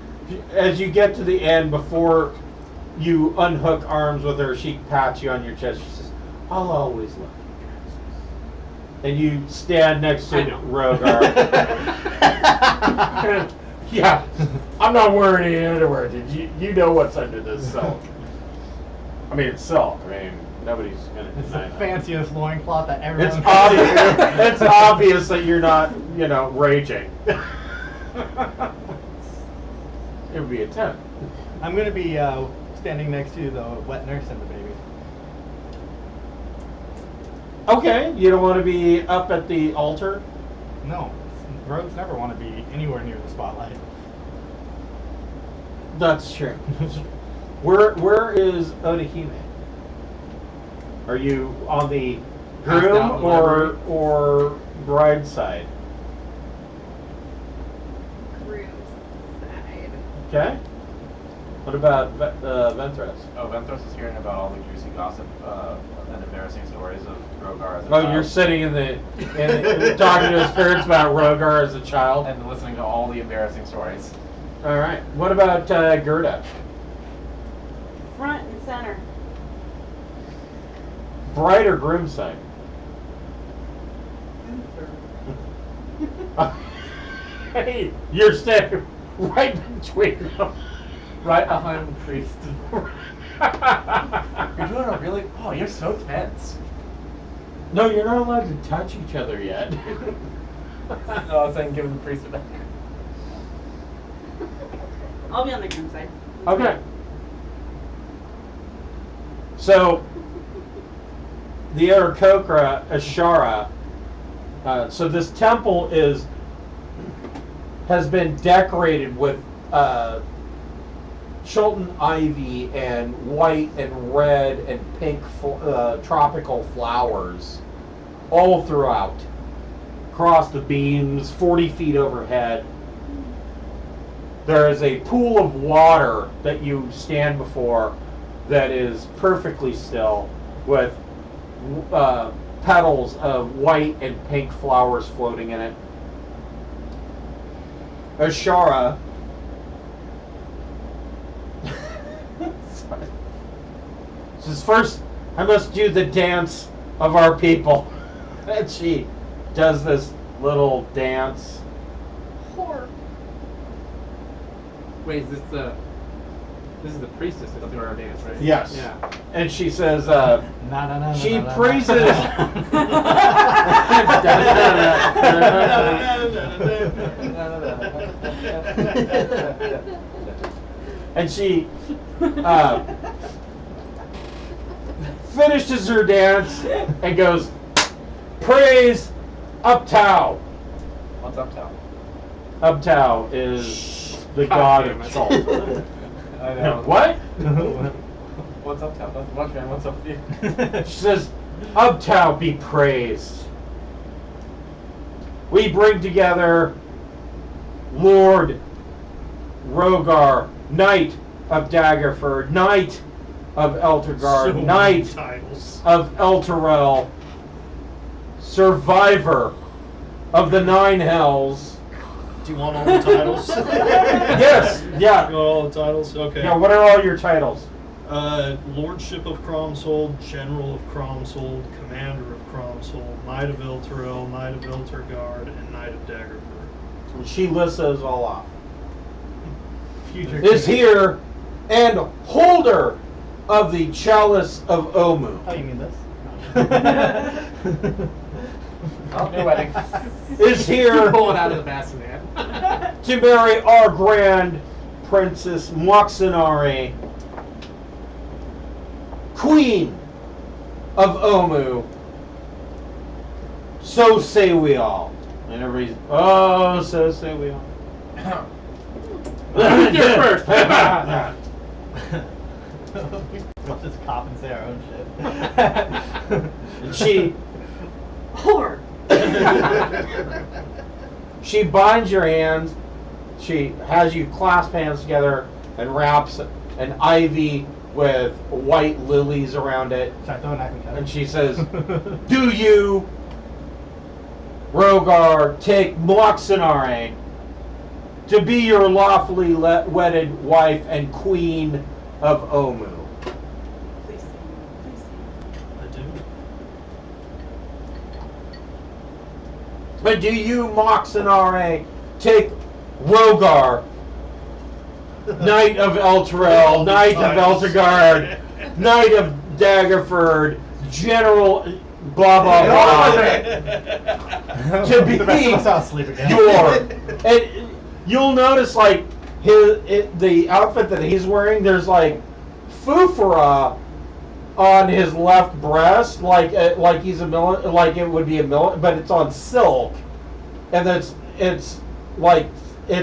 as you get to the end, before you unhook arms with her, she pats you on your chest. She says, "I'll always love you, Draxus." And you stand next to I know. Rohgar. Yeah, I'm not wearing any underwear, dude. You know what's under this silk. I mean, it's silk. I mean, nobody's gonna It's deny the that. fanciest loincloth that everyone It's obvious. It's obvious that you're not, raging. It would be a 10. I'm gonna be standing next to the wet nurse and the baby. Okay, you don't want to be up at the altar? No, rogues never want to be anywhere near the spotlight. That's true. Where is Odahime? Are you on the passed Groom out in the library. or bride side? Groom's side. Okay. What about Ventress? Oh, Venthos is hearing about all the juicy gossip and embarrassing stories of Rohgar as a Oh, child. you're sitting in talking to his parents about Rohgar as a child. And listening to all the embarrassing stories. All right. What about Gerda? Front and center. Bride or groom side? Hey, you're standing right between them. Right behind the priest. You're doing a really... Oh, you're so tense. No, you're not allowed to touch each other yet. No, I was saying give the priest a back. I'll be on the groom side. Okay. So, the Aarakocra Ashara. So this temple has been decorated with Chilton ivy and white and red and pink tropical flowers all throughout, across the beams, 40 feet overhead. There is a pool of water that you stand before that is perfectly still, with petals of white and pink flowers floating in it. Ashara says, "First, I must do the dance of our people." And she does this little dance. Whore. Wait, is this is the priestess that's doing our dance, right? Yes. Yeah. And she says, she She praises. And she finishes her dance and goes, "Praise Uptow." What's Uptown? Uptow is the god of salt. I know. What? What's Uptown? What's man? What's up with you? She says, "Uptow be praised. We bring together Lord Rohgar, Knight of Daggerford, Knight of Eltergard, So Knight many titles. of Elturel, Survivor of the Nine Hells." Do you want all the titles? Yes, You yeah. want all the titles? Okay. Yeah, what are all your titles? Lordship of Cromsold, General of Cromsold, Commander of Cromsold, Knight of Elturel, Knight of Elturgard, and Knight of Daggerford. And she lists those all off. Future Is king. here and holder of the Chalice of Omu. Oh, you mean this? Oh, new wedding. Is here Pull it out of the bassinet. to marry our grand princess Moxinari, Queen of Omu. So say we all. And everybody's, oh, so say we all. Who's here first? Let's just cop and say our own shit. And she Whore. she binds your hands. She has you clasp hands together and wraps an ivy with white lilies around it. Start throwing at each other. And she says, "Do you, Rohgar, take Moxinare to be your lawfully wedded wife and queen of Omu?" Please sing. Please sing. I do. But do you, Moxinare, take Rohgar, Knight of Elturel, Knight of Elturgard, Knight of Daggerford, General blah blah blah, to be The rest of us all asleep again. and you'll notice like the outfit that he's wearing, there's like fufura on his left breast, like he's like it would be a but it's on silk, and it's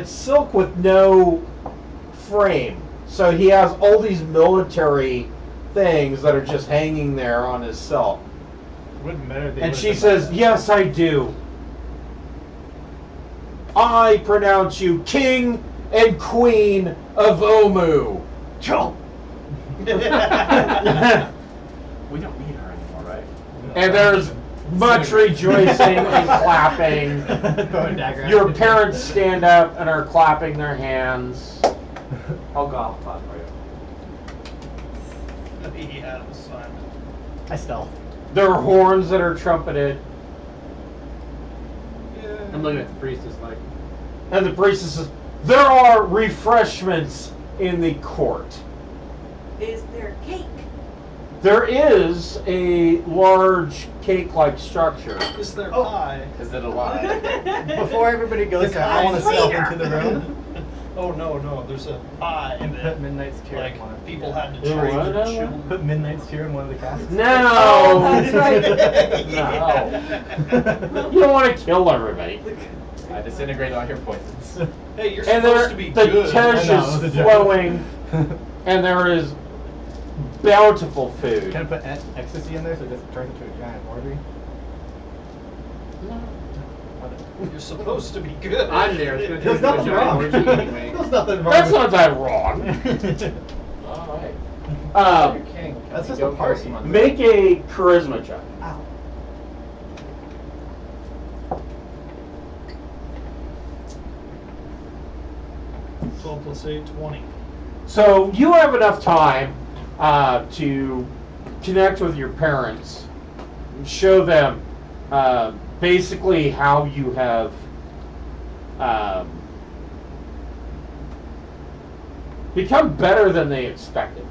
silk with no frame. So he has all these military things that are just hanging there on his silk. Wouldn't matter. They And would've she been says, like that. yes, I do. I pronounce you King and Queen of Omu. Chomp. We don't need her anymore, right? And there's much rejoicing and clapping. Throw a dagger at Your it. parents stand up and are clapping their hands. I'll go off clap for you. Yeah, Simon. I stealth. There are horns that are trumpeted. I'm looking at the priestess like, And the priestess says, there are refreshments in the court. Is there cake? There is a large cake-like structure. Is there pie? Is it alive? Before everybody goes out, I want to stealth into the room Oh no, there's a pie and put that Midnight's tear like in one of people had to Yeah, train what? their children. Put Midnight's tear in one of the casks. No! Oh, that's right. No. You don't want to kill everybody. I disintegrate all your poisons. Hey, you're And supposed there, to be the good. tesh I know, is the joke. flowing, and there is bountiful food. Can I put ecstasy in there so it just turns into a giant orgy? You're supposed to be good. I'm there. It's gonna There's turn into a nothing giant wrong. orgy anyway. There's nothing wrong. That's with not that wrong. Alright. Um, You're king. That's just Go a party. kill someone. make a charisma check. Ow. – 12 plus 8, 20. So you have enough time to connect with your parents, show them basically how you have become better than they expected.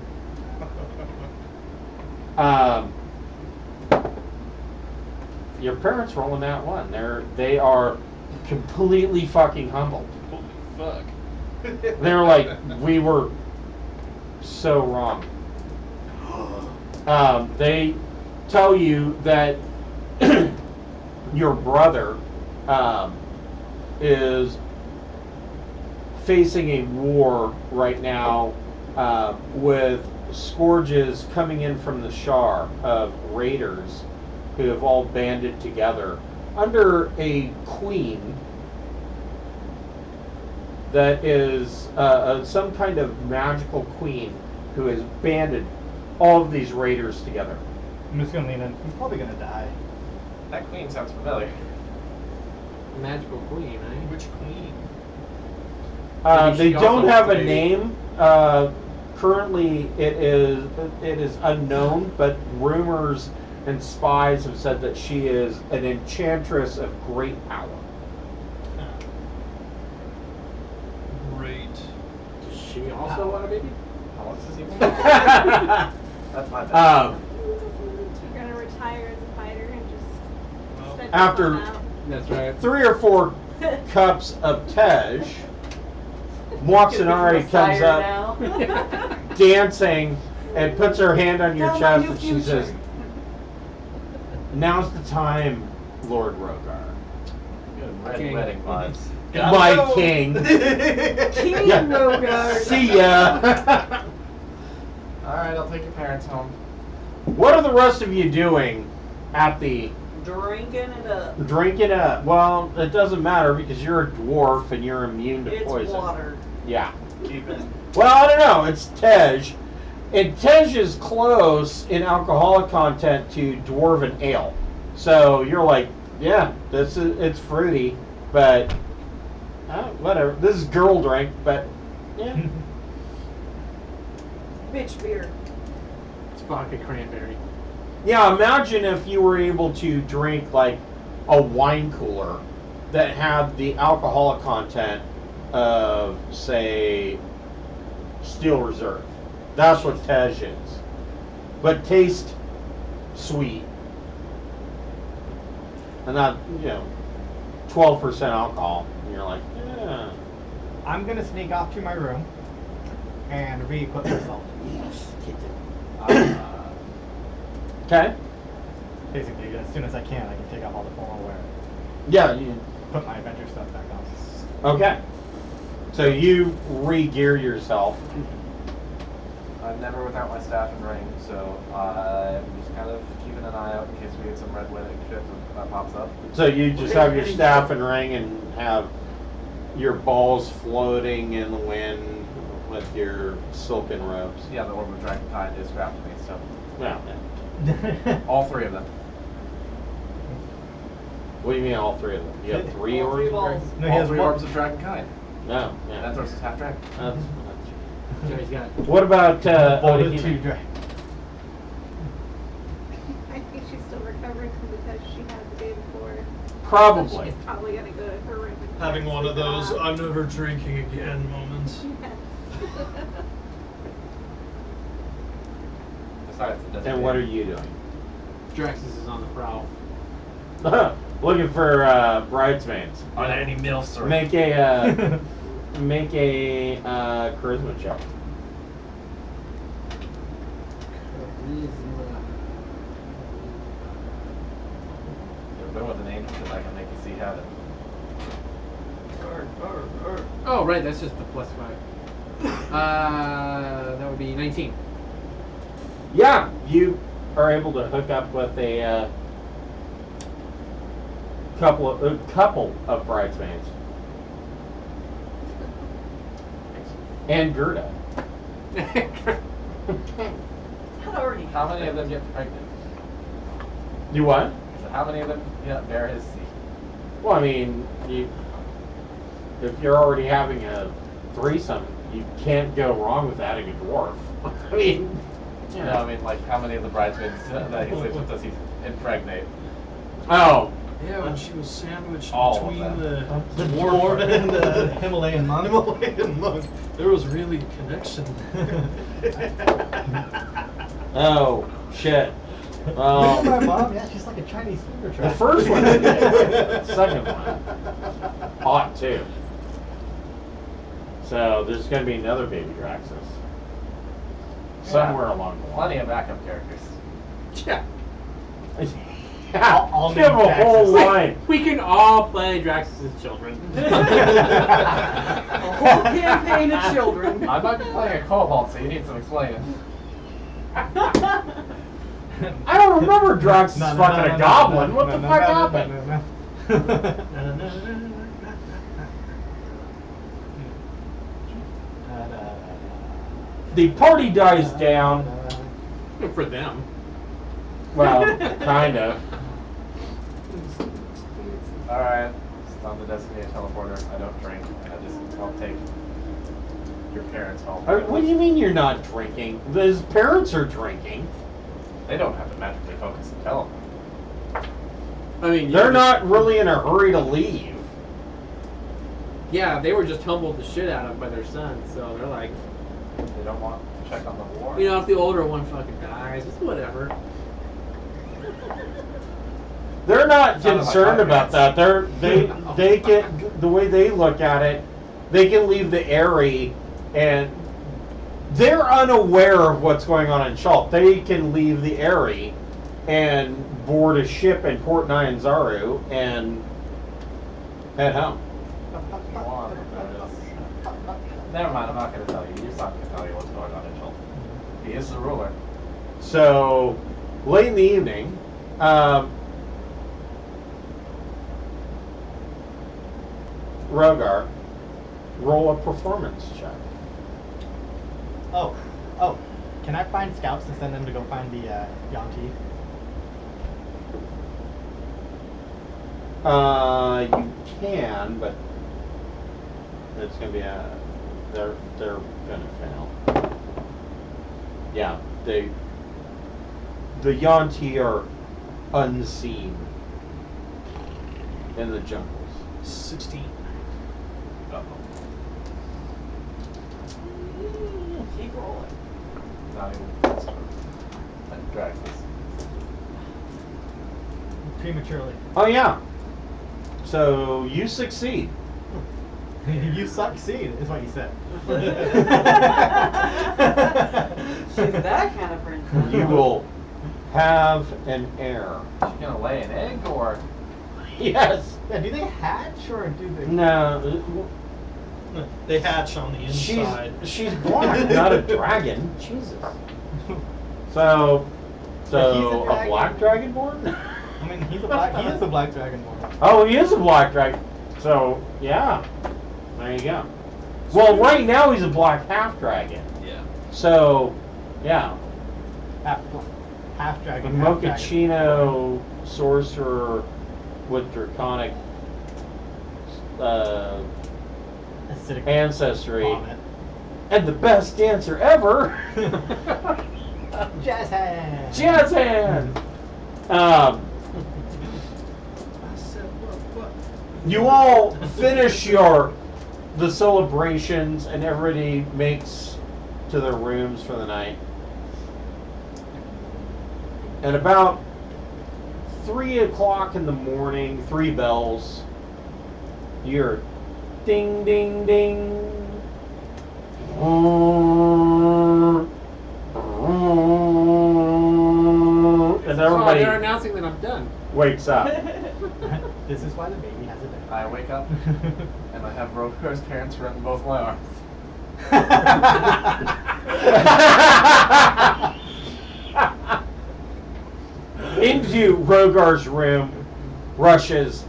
Your parents rolling that one. They are completely fucking humbled. Holy fuck. They're like, we were so wrong. They tell you that your brother is facing a war right now with scourges coming in from the Shar of raiders who have all banded together under a queen that is some kind of magical queen who has banded all of these raiders together. I'm just gonna lean in. He's probably gonna die. That queen sounds familiar. Magical queen, eh? Which queen? Maybe They she also don't have a wants to be- name. Currently, it is unknown, but rumors and spies have said that she is an enchantress of great power. Great. Does she also want a baby? How long does he want? That's my bad. You're gonna retire as a fighter and just Well, stretch After- yourself out. That's right. 3 or 4 cups of Tej, Moxinari comes up dancing and puts her hand on your Tell my chest new and she future. says, now's the time, Lord Rohgar. Good red King. wedding vibes. Gotta My go. king. King Yeah. Rohgar. See ya. Alright, I'll take your parents home. What are the rest of you doing at the Drinking it up. drinking up? Well, it doesn't matter because you're a dwarf and you're immune to It's poison. water. Yeah. Keep it. Well, I don't know. It's Tej. And Tej is close in alcoholic content to dwarven ale. So you're like, yeah, it's fruity, but whatever. This is girl drink, but yeah. Bitch beer. It's vodka cranberry. Yeah, imagine if you were able to drink like a wine cooler that had the alcoholic content of, say, Steel Reserve. That's what Tej is. But taste sweet. And not, 12% alcohol. And you're like, yeah. I'm gonna sneak off to my room and re-equip myself. Yes, get it. Uh, Okay? Basically, as soon as I can take off all the formal wear. Yeah, you, Put my adventure stuff back on. okay. So you re-gear yourself. I'm never without my staff and ring, so I'm just kind of keeping an eye out in case we get some red wedding shit that pops up. So you just have your staff and ring and have your balls floating in the wind with your silken robes. Yeah, the Orb of Dragonkind is strapped to me, so Well, all three of them. what do you mean all three of them? You have three All orbs? three balls. No, he all has three one. Orbs of Dragonkind. No, And yeah. that throws us half dragon. That's So he's got. what about Bolted Odahime? 2 drag. I think she's still recovering from the test she had the day before. Probably. She's probably gonna go to her room. And Having try to one of sleep it those off. I'm never drinking again moments. Yes. Besides, it doesn't. And what are you doing? Draxes is on the prowl. Looking for bridesmaids. Are there any milfs or Make a charisma check. You've been with an angel because I can make you see heaven. Oh, right, that's just the +5. That would be 19. Yeah, you are able to hook up with a couple of bridesmaids and Gerda. That already How many of them happened. get pregnant? You what? So how many of them bear his seed? Well, I mean, if you're already having a threesome, you can't go wrong with adding a dwarf. I mean, you No, know. I mean, like, how many of the bridesmaids that he sleeps with does he impregnate? Oh, Yeah, when she was sandwiched All of between them. the The dwarf dwarf and the Himalayan monk. Himalayan monk, there was really connection. oh, shit. Look at my Well, mom. Yeah, she's like a Chinese finger the trap. first one I did. The second one, hot too. So there's going to be another baby Draxes somewhere along the Plenty line. of backup characters. Yeah. Yeah, I'll give a name whole Draxes. line. We can all play Draxes' children. A whole campaign of children. I might be playing a cobalt, so you need some explaining. I don't remember Draxes No, no, fucking no, a no, goblin. no, What no, the no, fuck no, happened? The party dies down. For them. Well, kind of. Alright, just on the designated teleporter. I don't drink. I'll take your parents home. What do you mean you're not drinking? His parents are drinking. They don't have to magically focus and teleport. I mean, They're not really in a hurry to leave. Yeah, they were just humbled the shit out of by their son, so they're like, They don't want to check on the war. you know, if the older one fucking dies, it's whatever. They're not Sounded like concerned about arguments. that. They can, the way they look at it, they can leave the Airy and they're unaware of what's going on in Shalt. They can leave the Airy and board a ship in Port Nyanzaru and head home. Never mind, I'm not going to tell you. Your son can tell you what's going on in Chilton. He is the ruler. So, late in the evening, Rohgar, roll a performance check. Oh, can I find scouts and send them to go find the Yanti? You can, but it's gonna be they're gonna fail. Yeah, the Yanti are unseen in the jungles. 16. Uh-oh. Keep rolling. Not even close to him. And Draxes. Prematurely. Oh yeah. So you succeed. You succeed, is what you said. She's that kind of princess. You will have an heir. She's going to lay an egg or... Yes. Yeah, do they hatch or do they? No. They hatch on the inside. She's black, not a dragon. Jesus. So He's a a dragon. black dragonborn? I mean, he is a black dragonborn. Oh, he is a black dragon. So yeah, there you go. Well, right now he's a black half dragon. Yeah. So yeah, Half a dragon. Half dragon. mochaccino sorcerer with draconic Acidic ancestry vomit. and the best dancer ever. Jazz hands. Jazz hands. I said, what? You all finish the celebrations, and everybody makes to their rooms for the night. And about 3 o'clock in the morning, 3 bells, you're ding, ding, ding. And everybody they're announcing that I'm done. wakes up. This is why the baby has a day. I wake up and I have Rohgar's parents run both my arms. Into Rogar's room rushes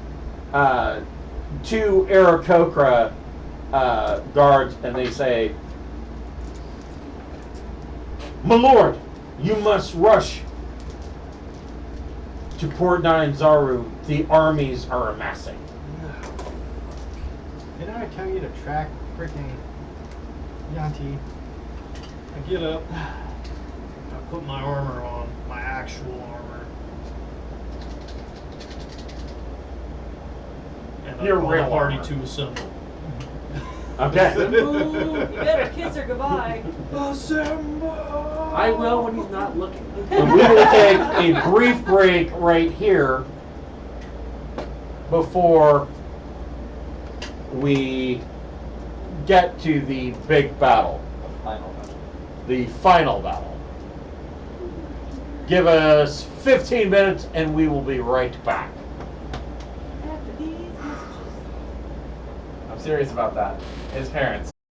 2 Aarakocra guards, and they say, "My lord, you must rush to Port Nine Zaru. The armies are amassing." Didn't I tell you to track freaking Yanti? I get up. I put my armor on, my actual armor. And Your I call real the party armor. to assemble. Okay. Ooh, you better kiss her goodbye. Assemble! I will when he's not looking. And we will take a brief break right here before we get to the big battle, Final battle. the final battle. Give us 15 minutes and we will be right back. After these messages. I'm serious about that. His parents.